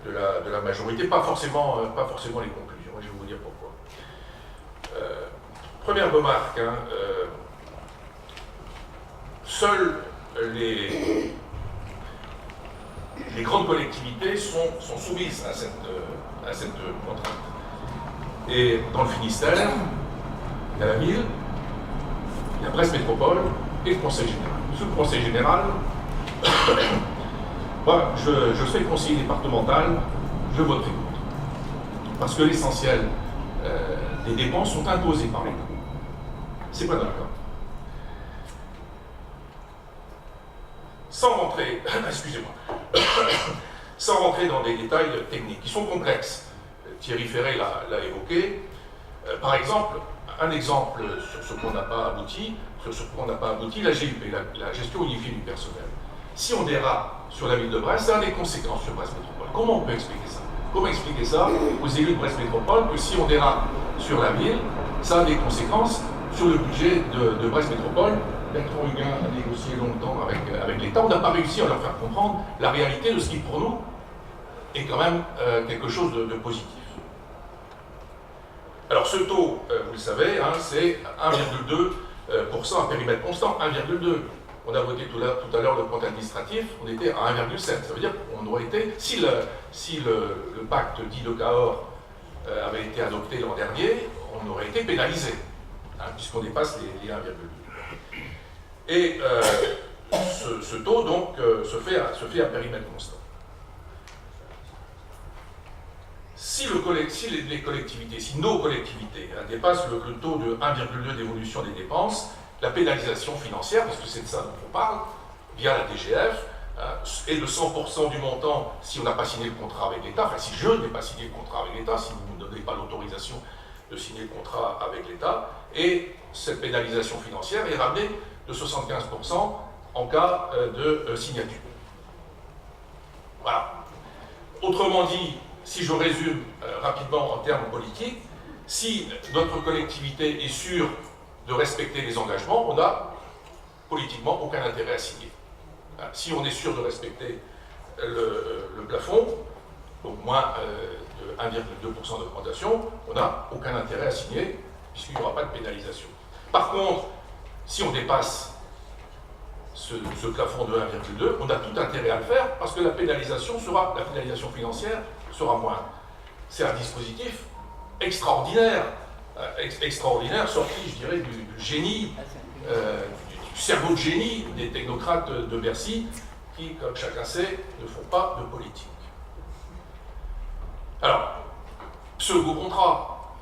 de la majorité, pas forcément les conclusions, je vais vous dire pourquoi. Première remarque, seules les grandes collectivités sont soumises à cette contrainte. Et dans le Finistère, il y a la ville, il y a Brest Métropole et le Conseil général. Sous le Conseil général, moi, je suis conseiller départemental, je voterai contre. Parce que l'essentiel des dépenses sont imposées par l'État. C'est pas dans le cas. Sans rentrer, excusez-moi, sans rentrer dans des détails techniques qui sont complexes, Thierry Ferré l'a évoqué. Par exemple, un exemple sur ce qu'on n'a pas abouti, la GUP, la gestion unifiée du personnel. Si on dérape sur la ville de Brest, ça a des conséquences sur Brest Métropole. Comment on peut expliquer ça? Comment expliquer ça aux élus de Brest Métropole que si on dérape sur la ville, ça a des conséquences sur le budget de Brest Métropole? Bertrand Huguin a négocié longtemps avec l'État. On n'a pas réussi à leur faire comprendre la réalité de ce qui, pour nous, est quand même quelque chose de positif. Alors ce taux, vous le savez, c'est 1,2% à périmètre constant, 1,2. On a voté tout à l'heure le compte administratif, on était à 1,7. Ça veut dire qu'on aurait été, si le pacte dit de Cahors avait été adopté l'an dernier, on aurait été pénalisé, puisqu'on dépasse les 1,2. Et ce taux, donc, se fait à périmètre constant. Si nos collectivités dépassent le taux de 1,2 d'évolution des dépenses, la pénalisation financière, parce que c'est de ça dont on parle, via la DGF, est de 100% du montant si on n'a pas signé le contrat avec l'État, enfin si je n'ai pas signé le contrat avec l'État, si vous ne me donnez pas l'autorisation de signer le contrat avec l'État, et cette pénalisation financière est ramenée de 75% en cas de signature. Voilà. Autrement dit, si je résume rapidement en termes politiques, si notre collectivité est sûre de respecter les engagements, on n'a politiquement aucun intérêt à signer. Si on est sûr de respecter le plafond, donc moins de 1,2% d'augmentation, on n'a aucun intérêt à signer puisqu'il n'y aura pas de pénalisation. Par contre, si on dépasse ce plafond de 1,2, on a tout intérêt à le faire parce que la pénalisation financière sera moindre. C'est un dispositif extraordinaire, sorti, je dirais, du génie, du cerveau de génie des technocrates de Bercy qui, comme chacun sait, ne font pas de politique. Alors, pseudo-contrat,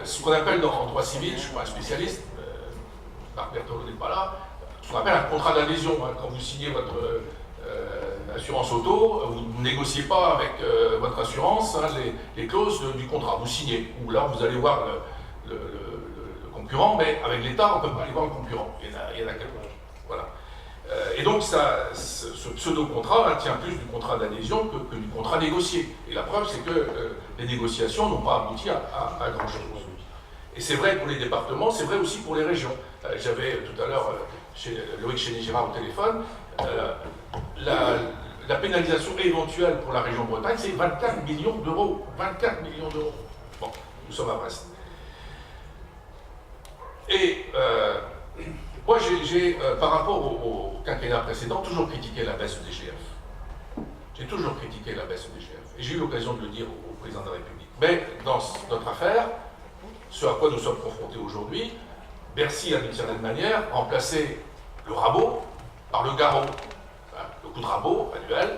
ce qu'on appelle en droit civil, je ne suis pas un spécialiste, Marc Berthelot n'est pas là, ce qu'on appelle un contrat d'adhésion. Quand vous signez votre assurance auto, vous ne négociez pas avec votre assurance les clauses du contrat, vous signez. Ou là, vous allez voir le concurrent, mais avec l'État, on ne peut pas aller voir le concurrent. Il y en a quelques-uns. Voilà. Et donc, ce pseudo-contrat tient plus du contrat d'adhésion que du contrat négocié. Et la preuve, c'est que les négociations n'ont pas abouti à grand-chose. Et c'est vrai pour les départements, c'est vrai aussi pour les régions. J'avais tout à l'heure Loïc Chénégera au téléphone. La pénalisation éventuelle pour la région Bretagne, c'est 24 millions d'euros. 24 millions d'euros. Bon, nous sommes à Brest. Et moi, j'ai par rapport au quinquennat précédent, toujours critiqué la baisse de DGF. J'ai toujours critiqué la baisse de DGF. Et j'ai eu l'occasion de le dire au président de la République. Mais dans notre affaire, ce à quoi nous sommes confrontés aujourd'hui, Bercy a d'une certaine manière remplacé le rabot par le garrot. Le coût de rabot annuel,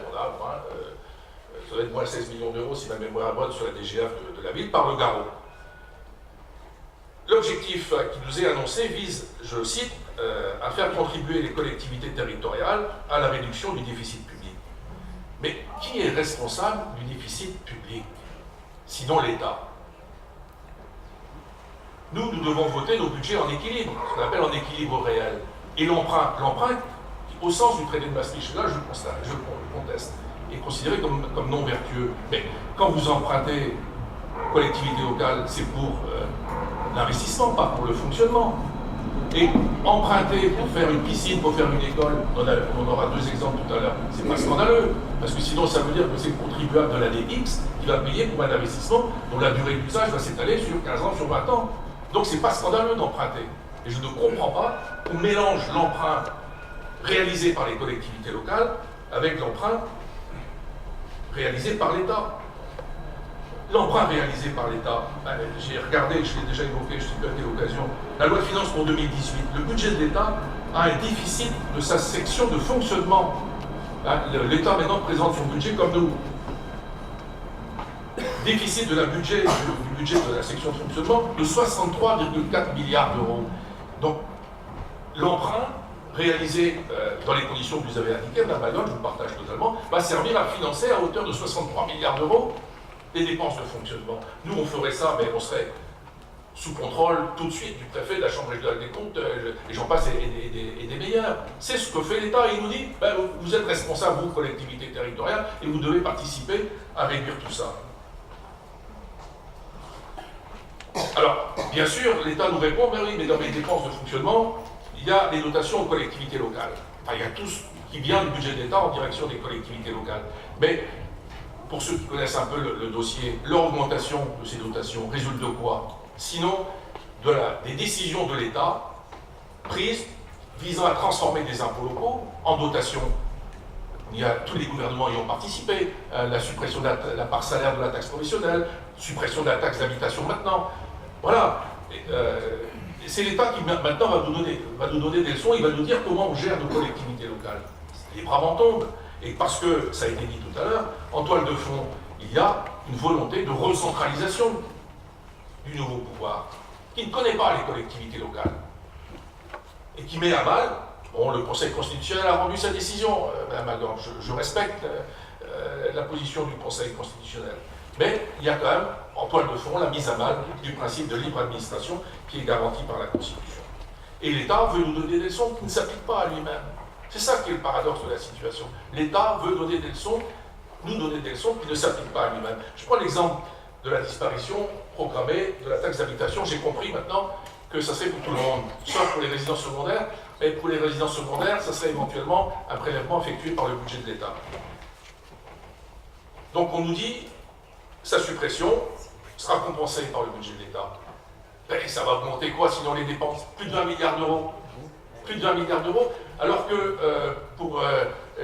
ça doit être moins 16 millions d'euros si ma mémoire est bonne sur la DGF de la ville, par le garrot. L'objectif qui nous est annoncé vise, je le cite, à faire contribuer les collectivités territoriales à la réduction du déficit public. Mais qui est responsable du déficit public, sinon l'État? Nous devons voter nos budgets en équilibre, ce qu'on appelle en équilibre réel. Et l'emprunt, au sens du traité de Maastricht, là je conteste, est considéré comme non vertueux. Mais quand vous empruntez collectivité locale, c'est pour l'investissement, pas pour le fonctionnement. Et emprunter pour faire une piscine, pour faire une école, on aura 2 exemples tout à l'heure, c'est pas scandaleux, parce que sinon ça veut dire que c'est le contribuable de l'année X qui va payer pour un investissement dont la durée d'usage va s'étaler sur 15 ans, sur 20 ans. Donc c'est pas scandaleux d'emprunter. Et je ne comprends pas qu'on mélange l'emprunt réalisé par les collectivités locales avec l'emprunt réalisé par l'État. L'emprunt réalisé par l'État, j'ai regardé, je l'ai déjà évoqué, je ne sais pas à quelle occasion, la loi de finances pour 2018, le budget de l'État a un déficit de sa section de fonctionnement. L'État maintenant présente son budget comme nous. Déficit de du budget de la section de fonctionnement de 63,4 milliards d'euros. Donc l'emprunt réalisé dans les conditions que vous avez indiquées, Mme Magon, je vous partage totalement, va servir à financer à hauteur de 63 milliards d'euros les dépenses de fonctionnement. Nous, on ferait ça, mais on serait sous contrôle tout de suite du préfet, de la Chambre régionale des comptes, et j'en passe, et des meilleurs. C'est ce que fait l'État, et il nous dit, ben, vous êtes responsable, vous, collectivités territoriales, et vous devez participer à réduire tout ça. Alors, bien sûr, l'État nous répond, ben oui, mais dans les dépenses de fonctionnement, il y a les dotations aux collectivités locales. Enfin, il y a tout ce qui vient du budget de l'État en direction des collectivités locales. Mais, pour ceux qui connaissent un peu le dossier, l'augmentation de ces dotations résulte de quoi? Sinon, des décisions de l'État prises visant à transformer des impôts locaux en dotations. Tous les gouvernements y ont participé. La suppression de la part salaire de la taxe professionnelle, suppression de la taxe d'habitation maintenant. Voilà. C'est l'État qui maintenant va nous donner des leçons, il va nous dire comment on gère nos collectivités locales. Les bras m'en tombent. Et parce que, ça a été dit tout à l'heure, en toile de fond, il y a une volonté de recentralisation du nouveau pouvoir, qui ne connaît pas les collectivités locales, et qui met à mal, bon, le Conseil constitutionnel a rendu sa décision, Mme Magon, je respecte la position du Conseil constitutionnel, mais il y a quand même, en toile de fond, la mise à mal du principe de libre administration qui est garanti par la Constitution. Et l'État veut nous donner des leçons qui ne s'appliquent pas à lui-même. C'est ça qui est le paradoxe de la situation. L'État veut donner des leçons, nous donner des leçons qui ne s'appliquent pas à lui-même. Je prends l'exemple de la disparition programmée de la taxe d'habitation. J'ai compris maintenant que ça serait pour tout le monde, sauf pour les résidences secondaires. Et pour les résidences secondaires, ça serait éventuellement un prélèvement effectué par le budget de l'État. Donc on nous dit, sa suppression sera compensée par le budget de l'État. Et ça va augmenter quoi sinon les dépenses? Plus de 20 milliards d'euros. Plus de 20 milliards d'euros, alors que pour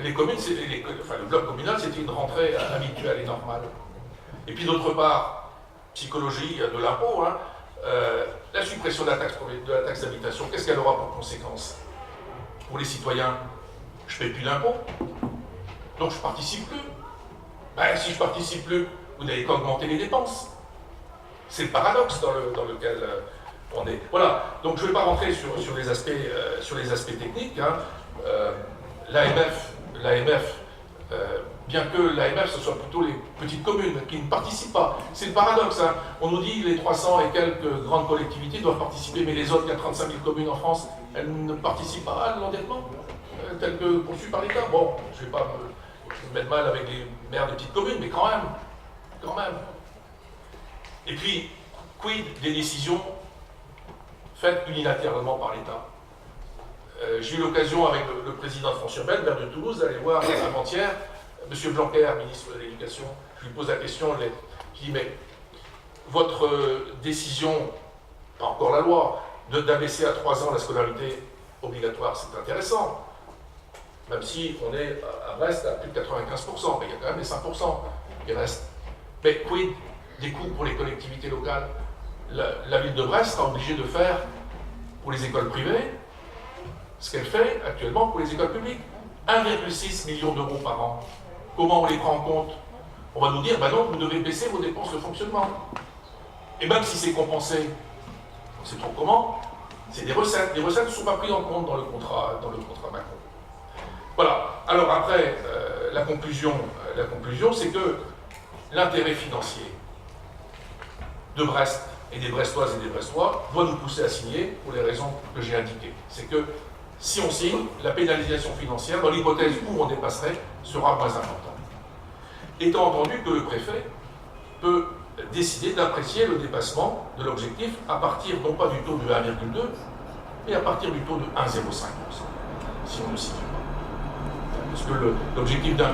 les communes, le bloc communal, c'était une rentrée habituelle et normale. Et puis d'autre part, psychologie de l'impôt, hein, la suppression de la taxe d'habitation, qu'est-ce qu'elle aura pour conséquence? Pour les citoyens, je ne paie plus d'impôts, donc je ne participe plus. Ben, si je ne participe plus, vous n'avez qu'à augmenter les dépenses. C'est le paradoxe dans lequel on est. Voilà, donc je ne vais pas rentrer sur les aspects techniques. Hein. L'AMF, bien que l'AMF ce soit plutôt les petites communes qui ne participent pas. C'est le paradoxe. Hein. On nous dit que les 300 et quelques grandes collectivités doivent participer, mais les autres, il y a 35 000 communes en France, elles ne participent pas à l'endettement tel que poursuivi par l'État. Bon, je ne vais pas me mettre mal avec les maires des petites communes, mais quand même. Et puis, quid des décisions faites unilatéralement par l'État? J'ai eu l'occasion avec le président de France Urbaine, maire de Toulouse, d'aller voir avant-hier M. Blanquer, ministre de l'Éducation. Je lui pose la question, qui dit, mais votre décision, pas encore la loi, d'abaisser à 3 ans la scolarité obligatoire, c'est intéressant. Même si on est à Brest à plus de 95%, mais il y a quand même les 5% qui restent. Mais quid des coûts pour les collectivités locales? La ville de Brest sera obligée de faire pour les écoles privées ce qu'elle fait actuellement pour les écoles publiques. 1,6 million d'euros par an. Comment on les prend en compte? On va nous dire, ben non, vous devez baisser vos dépenses de fonctionnement. Et même si c'est compensé, on sait trop comment, c'est des recettes. Les recettes ne sont pas prises en compte dans le contrat Macron. Voilà. Alors après, la conclusion, c'est que l'intérêt financier de Brest et des Brestoises et des Brestois doit nous pousser à signer pour les raisons que j'ai indiquées. C'est que si on signe, la pénalisation financière, dans l'hypothèse où on dépasserait, sera moins importante. Étant entendu que le préfet peut décider d'apprécier le dépassement de l'objectif à partir non pas du taux de 1,2, et à partir du taux de 1,05%, si on ne signe pas. Parce que l'objectif d'1,2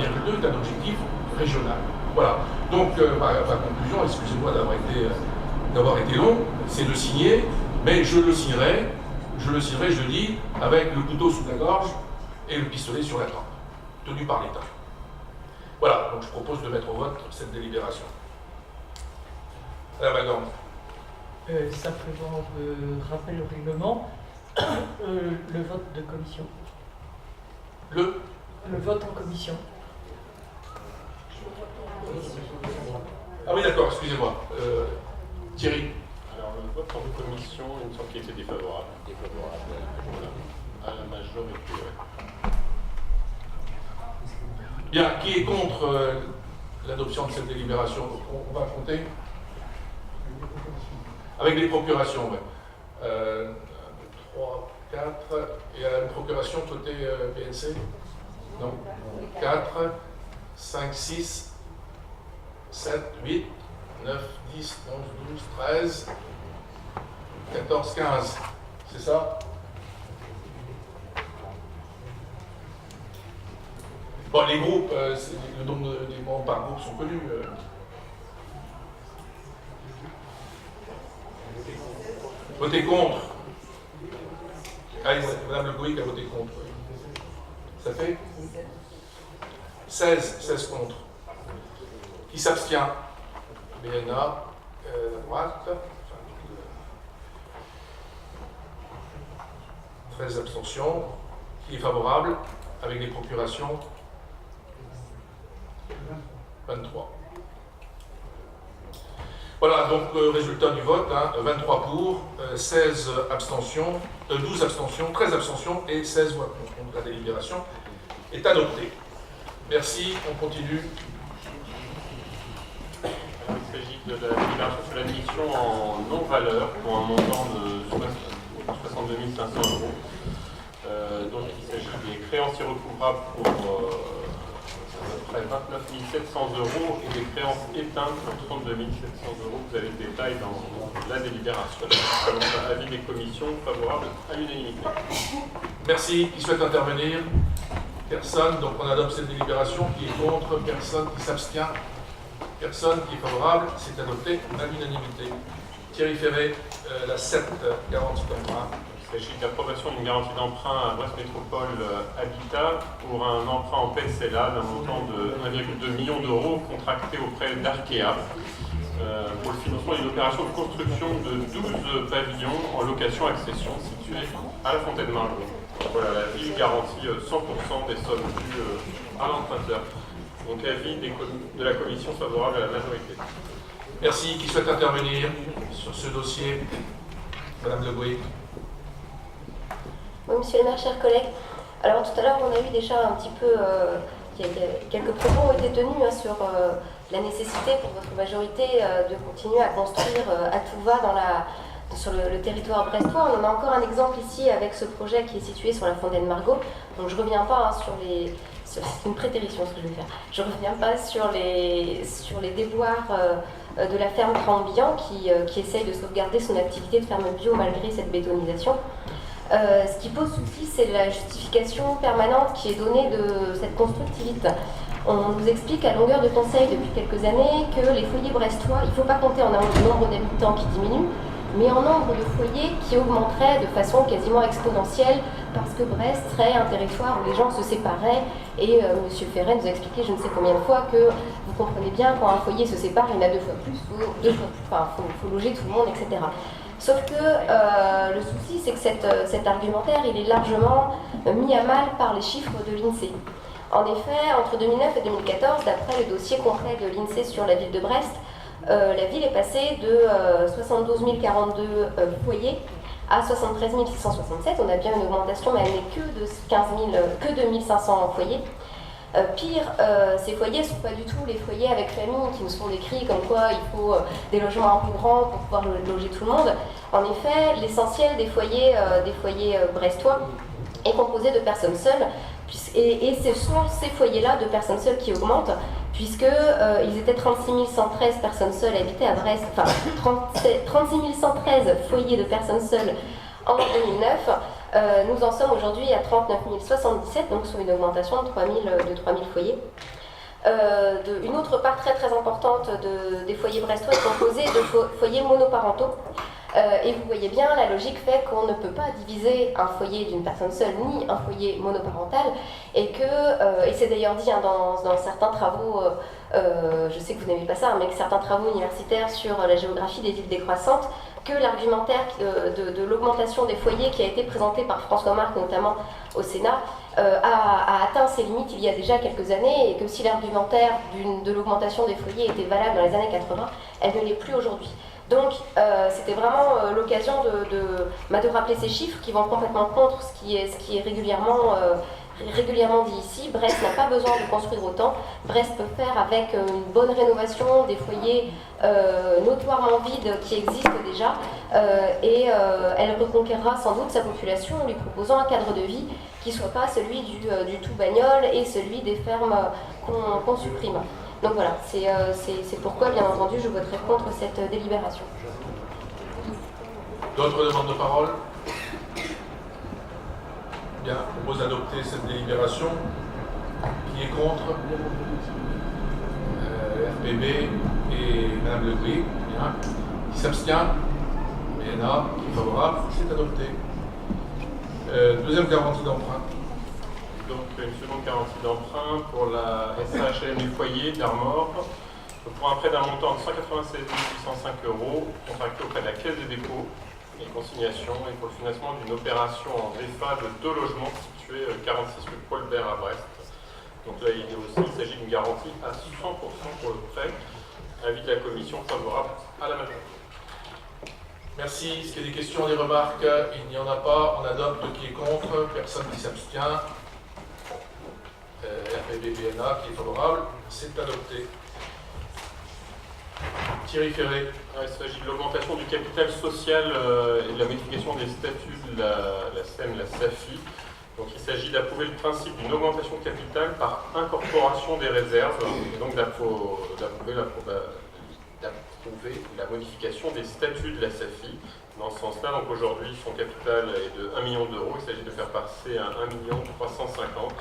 est un objectif régional. Voilà. Donc, ma conclusion, excusez-moi d'avoir été long, c'est de signer, mais je le signerai, je le dis, avec le couteau sous la gorge et le pistolet sur la tempe, tenu par l'État. Voilà, donc je propose de mettre au vote cette délibération. Madame Adam. Simplement, rappel au règlement, le vote de commission. Le vote en commission. Ah oui, d'accord, excusez-moi. Thierry. Alors, le vote en commission, il me semble qu'il était défavorable. Voilà. À la majorité, ouais. Bien, qui est contre l'adoption de cette délibération? On va compter avec les procurations, ouais. 1, 2, 3, 4. Et une procuration côté PNC? Non. 4, 5, 6, 7, 8, 9, 10, 11, 12, 13, 14, 15. C'est ça? Bon, les groupes, le nombre des membres par groupe sont connus. Votez contre. Allez, Madame Le Goïc a voté contre. Ça fait 16 contre. Qui s'abstient? BNA, la droite. 13 abstentions. Qui est favorable avec les procurations? 23. Voilà, donc résultat du vote, 23 pour, 16 abstentions, 12 abstentions, 13 abstentions et 16 voix contre. La délibération est adoptée. Merci, on continue. Alors, il s'agit de la délibération sur l'admission en non-valeur pour un montant de 62 500 €. Donc il s'agit des créances irrecouvrables pour à peu près 29 700 € et des créances éteintes pour 32 700 €. Vous avez le détail dans la délibération. Avis des commissions favorables à l'unanimité. Merci. Qui souhaite intervenir? Personne. Donc on adopte cette délibération. Qui est contre? Personne. Qui s'abstient? Personne. Qui est favorable? C'est adopté à l'unanimité. Thierry Ferré, la 7 garantie d'emprunt. Il s'agit d'approbation d'une garantie d'emprunt à Brest Métropole Habitat pour un emprunt en PSLA d'un montant de 1,2 million d'euros contracté auprès d'Arkea pour le financement d'une opération de construction de 12 pavillons en location-accession situés à la Fontaine-Margot. Voilà, la ville garantit 100% des sommes dues à l'emprunteur. Donc avis de la commission favorable à la majorité. Merci. Qui souhaite intervenir sur ce dossier? Madame Le Goïc. Oui, monsieur le maire, chers collègues. Alors tout à l'heure, on a eu déjà un petit peu, quelques propos ont été tenus sur la nécessité pour votre majorité de continuer à construire à tout va sur le territoire brestois. On en a encore un exemple ici avec ce projet qui est situé sur la Fontaine-Margot. Donc je ne reviens pas sur les... C'est une prétérition ce que je vais faire. Je ne reviens pas sur les déboires de la ferme Cran-Bihan qui essaye de sauvegarder son activité de ferme bio malgré cette bétonisation. Ce qui pose souci, c'est la justification permanente qui est donnée de cette constructivité. On nous explique à longueur de conseil depuis quelques années que les foyers brestois, il ne faut pas compter en nombre d'habitants qui diminue, mais en nombre de foyers qui augmenterait de façon quasiment exponentielle parce que Brest serait un territoire où les gens se séparaient et M. Ferret nous a expliqué je ne sais combien de fois que vous comprenez bien quand un foyer se sépare, il y en a deux fois plus, faut loger tout le monde, etc. Sauf que le souci, c'est que cet argumentaire, il est largement mis à mal par les chiffres de l'INSEE. En effet, entre 2009 et 2014, d'après le dossier complet de l'INSEE sur la ville de Brest, la ville est passée de 72 042 foyers à 73 667. On a bien une augmentation, mais elle n'est que de 2 500 foyers. Pire, ces foyers ne sont pas du tout les foyers avec famille qui nous sont décrits comme quoi il faut des logements un peu grands pour pouvoir loger tout le monde. En effet, l'essentiel des foyers brestois est composé de personnes seules. Et ce sont ces foyers-là de personnes seules qui augmentent, puisqu'ils étaient 36 113 personnes seules habitées à Brest, enfin 36 113 foyers de personnes seules en 2009. Nous en sommes aujourd'hui à 39 077, donc sur une augmentation de 3 000 foyers. Une autre part très très importante des foyers brestois est composée de foyers monoparentaux. Et vous voyez bien, la logique fait qu'on ne peut pas diviser un foyer d'une personne seule ni un foyer monoparental, et c'est d'ailleurs dit dans certains travaux, je sais que vous n'aimez pas ça, mais que certains travaux universitaires sur la géographie des villes décroissantes, que l'argumentaire de l'augmentation des foyers qui a été présenté par François Marc notamment au Sénat a atteint ses limites il y a déjà quelques années, et que si l'argumentaire de l'augmentation des foyers était valable dans les années 80, elle ne l'est plus aujourd'hui. Donc c'était vraiment l'occasion de rappeler ces chiffres qui vont complètement contre ce qui est régulièrement dit ici. Brest n'a pas besoin de construire autant. Brest peut faire avec une bonne rénovation des foyers notoirement vides qui existent déjà, et elle reconquérera sans doute sa population en lui proposant un cadre de vie qui ne soit pas celui du tout bagnole et celui des fermes qu'on supprime. Donc voilà, c'est pourquoi, bien entendu, je voterai contre cette délibération. D'autres demandes de parole? Bien, je propose d'adopter cette délibération. Qui est contre? RPB et Mme Le Gouy. Bien. Qui s'abstient? BNA. Qui est favorable? C'est adopté. Deuxième garantie d'emprunt. Donc une seconde garantie d'emprunt pour la SHM du foyer d'Armor, pour un prêt d'un montant de 196 805 € contracté auprès de la Caisse des dépôts et consignations, et pour le financement d'une opération en VFA de 2 logements situés 46 rue Paul Bert à Brest. Donc là il s'agit d'une garantie à 100% pour le prêt. Avis de la commission favorable à la majorité. Merci. Est-ce qu'il y a des questions, des remarques? Il n'y en a pas. On adopte. Qui est contre? Personne qui s'abstient. RPB-BNA qui est favorable, c'est adopté. Thierry Ferré. Il s'agit de l'augmentation du capital social et de la modification des statuts de la SEM, la SAFI. Donc il s'agit d'approuver le principe d'une augmentation de capital par incorporation des réserves, et donc d'approuver la modification des statuts de la SAFI. Dans ce sens-là, donc aujourd'hui, son capital est de 1 million d'euros. Il s'agit de faire passer à 1 350 000 €.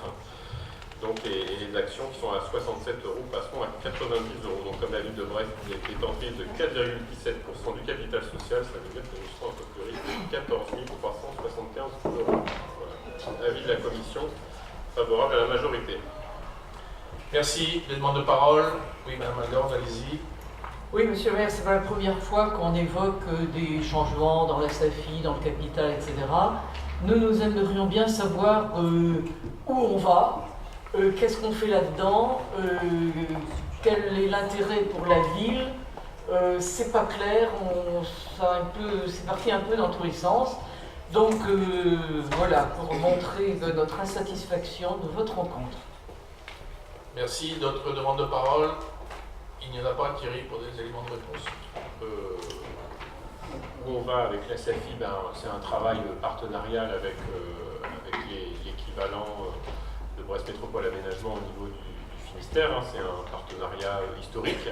Donc, et les actions qui sont à 67 € passeront à 90 €. Donc, comme la ville de Brest est en prise de 4,17% du capital social, ça veut dire que nous serons un peu plus riches de 14 375 €. Voilà. Avis de la commission favorable à la majorité. Merci. Les demandes de parole. Oui, Mme Algorde, allez-y. Oui, monsieur le maire, c'est pas la première fois qu'on évoque des changements dans la SAFI, dans le capital, etc. Nous aimerions bien savoir où on va. Qu'est-ce qu'on fait là-dedans? Quel est l'intérêt pour la ville? C'est pas clair, c'est parti un peu dans tous les sens. Donc voilà, pour montrer notre insatisfaction, nous voterons contre. Merci. D'autres demandes de parole? Il n'y en a pas, Thierry, pour des éléments de réponse. Où on va avec la SAFI, c'est un travail partenarial avec l'équivalent de Brest Métropole Aménagement au niveau du Finistère. C'est un partenariat historique.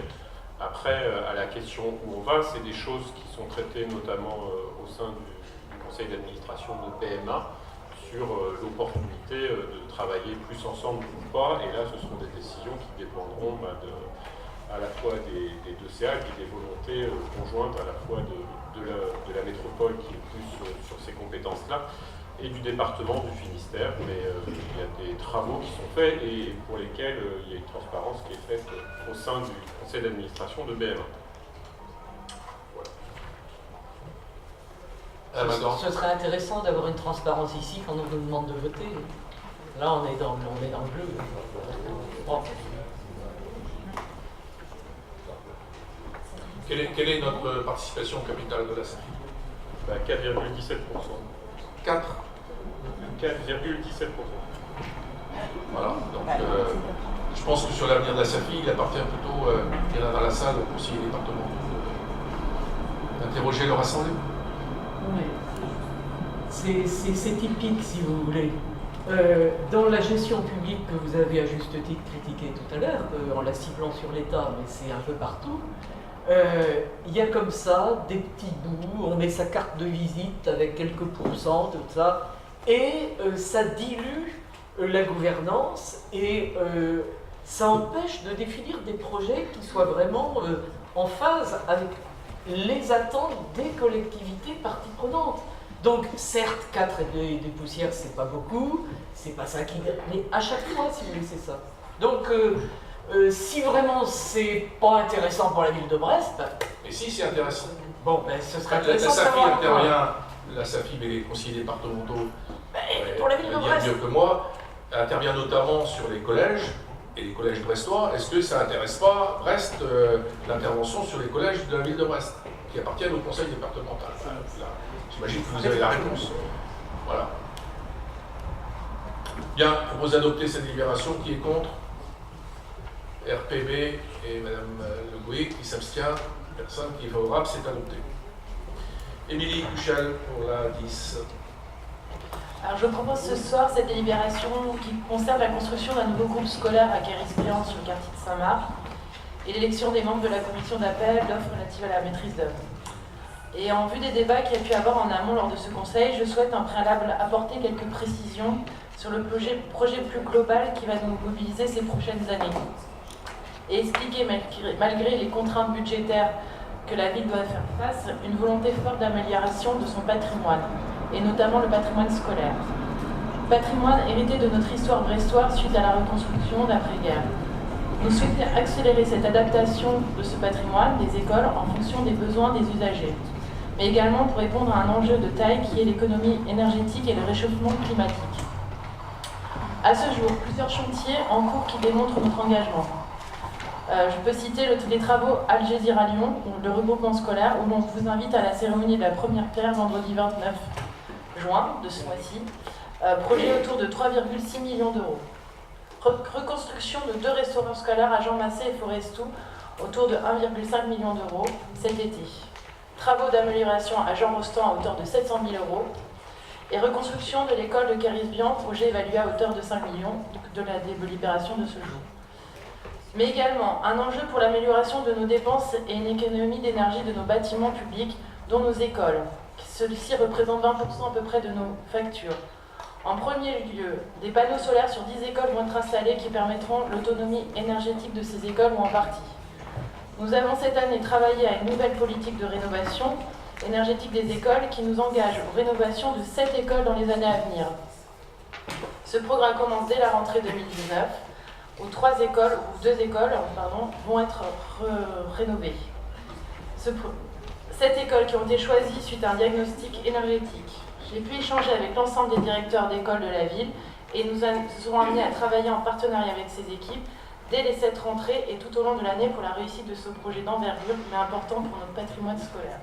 Après, à la question où on va, c'est des choses qui sont traitées notamment au sein du conseil d'administration de PMA sur l'opportunité de travailler plus ensemble ou pas. Et là, ce seront des décisions qui dépendront à la fois des 2 CA et des volontés conjointes à la fois de la métropole qui est plus sur ces compétences-là et du département du Finistère. Mais il y a des travaux qui sont faits et pour lesquels il y a une transparence qui est faite au sein du conseil d'administration de BMA. Voilà. Ce serait intéressant d'avoir une transparence ici quand on nous demande de voter. Là, on est dans le bleu. Bon. Quelle est notre participation au capital de la SAFI? 4,17%. 4 4,17%. Voilà, donc je pense que sur l'avenir de la SAFI, il appartient plutôt, il y en a dans la salle, aux conseillers départementaux, d'interroger leur assemblée. Oui. C'est typique, si vous voulez. Dans la gestion publique que vous avez à juste titre critiquée tout à l'heure, en la ciblant sur l'État, mais c'est un peu partout, il y a comme ça des petits bouts, on met sa carte de visite avec quelques pourcents, tout ça, et ça dilue la gouvernance et ça empêche de définir des projets qui soient vraiment en phase avec les attentes des collectivités parties prenantes. Donc, certes, 4 et des poussières, c'est pas beaucoup, c'est pas ça qui... Mais à chaque fois, si vous voulez, c'est ça. Donc, si vraiment c'est pas intéressant pour la ville de Brest... Mais si, c'est intéressant. Bon, ben, ce serait La intéressant de SAFI savoir intervient, la SAFI, mais les conseillers départementaux, pour la ville de Brest, mieux que moi, intervient notamment sur les collèges, et les collèges brestois. Est-ce que ça n'intéresse pas Brest, l'intervention sur les collèges de la ville de Brest, qui appartiennent au conseil départemental? J'imagine que vous avez la réponse. Voilà. Bien, je propose d'adopter cette délibération. Qui est contre? RPB et Madame Le Gouy qui s'abstient. Personne qui est favorable, c'est adopté. Émilie Cuchel pour la 10. Alors, je propose ce soir cette délibération qui concerne la construction d'un nouveau groupe scolaire à Guéris-Briand sur le quartier de Saint-Marc et l'élection des membres de la commission d'appel d'offres relative à la maîtrise d'œuvre. Et en vue des débats qu'il y a pu avoir en amont lors de ce conseil, je souhaite en préalable apporter quelques précisions sur le projet plus global qui va nous mobiliser ces prochaines années. Et expliquer, malgré les contraintes budgétaires que la ville doit faire face, une volonté forte d'amélioration de son patrimoine, et notamment le patrimoine scolaire. Patrimoine hérité de notre histoire brestoise suite à la reconstruction d'après-guerre. Nous souhaitons accélérer cette adaptation de ce patrimoine des écoles en fonction des besoins des usagers, mais également pour répondre à un enjeu de taille qui est l'économie énergétique et le réchauffement climatique. À ce jour, plusieurs chantiers en cours qui démontrent notre engagement. Je peux citer les travaux Al Jazeera Lyon, le regroupement scolaire, où l'on vous invite à la cérémonie de la première pierre vendredi 29 juin de ce mois-ci. Projet autour de 3,6 millions d'euros. Reconstruction de 2 restaurants scolaires à Jean Massé et Forestou, autour de 1,5 million d'euros cet été. Travaux d'amélioration à Jean Rostand à hauteur de 700 000 euros. Et reconstruction de l'école de Guéris-Briand, projet évalué à hauteur de 5 millions de la délibération de ce jour. Mais également un enjeu pour l'amélioration de nos dépenses et une économie d'énergie de nos bâtiments publics, dont nos écoles. Ceux-ci représentent 20% à peu près de nos factures. En premier lieu, des panneaux solaires sur 10 écoles vont être installés qui permettront l'autonomie énergétique de ces écoles ou en partie. Nous avons cette année travaillé à une nouvelle politique de rénovation énergétique des écoles qui nous engage aux rénovations de 7 écoles dans les années à venir. Ce programme commence dès la rentrée 2019, où 2 écoles vont être rénovées. 7 écoles qui ont été choisies suite à un diagnostic énergétique. J'ai pu échanger avec l'ensemble des directeurs d'écoles de la ville et nous serons amenés à travailler en partenariat avec ces équipes dès les 7 rentrées et tout au long de l'année pour la réussite de ce projet d'envergure, mais important pour notre patrimoine scolaire.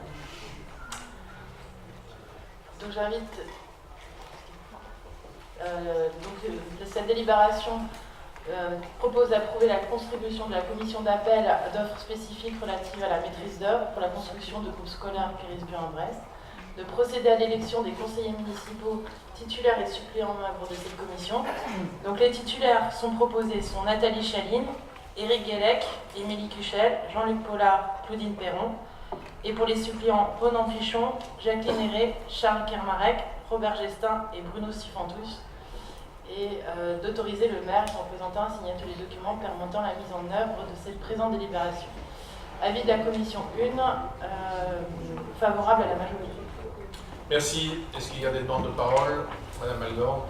Donc j'invite cette délibération propose d'approuver la contribution de la commission d'appel d'offres spécifiques relatives à la maîtrise d'œuvre pour la construction de groupes scolaires Guéris-Briand-Brest, de procéder à l'élection des conseillers municipaux titulaires et suppléants membres de cette commission. Donc les titulaires sont proposés sont Nathalie Chaline, Éric Guélec, Émilie Cuchel, Jean-Luc Pollard, Claudine Perron, et pour les suppléants Ronan Pichon, Jacqueline Héré, Charles Kermarek, Robert Gestin et Bruno Sifantus, et d'autoriser le maire qui en présentant à signer tous les documents permettant la mise en œuvre de cette présente délibération. Avis de la commission 1, favorable à la majorité. Merci. Est-ce qu'il y a des demandes de parole? Madame Algor.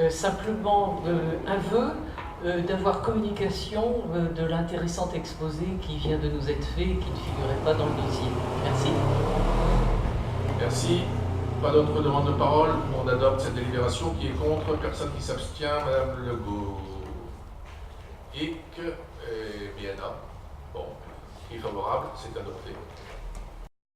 Simplement un vœu d'avoir communication de l'intéressant exposé qui vient de nous être fait et qui ne figurait pas dans le dossier. Merci. Merci. Pas d'autres demandes de parole. On adopte cette délibération. Qui est contre? Personne qui s'abstient. Madame Legault. Et Biana. Bon. Qui est favorable? C'est adopté.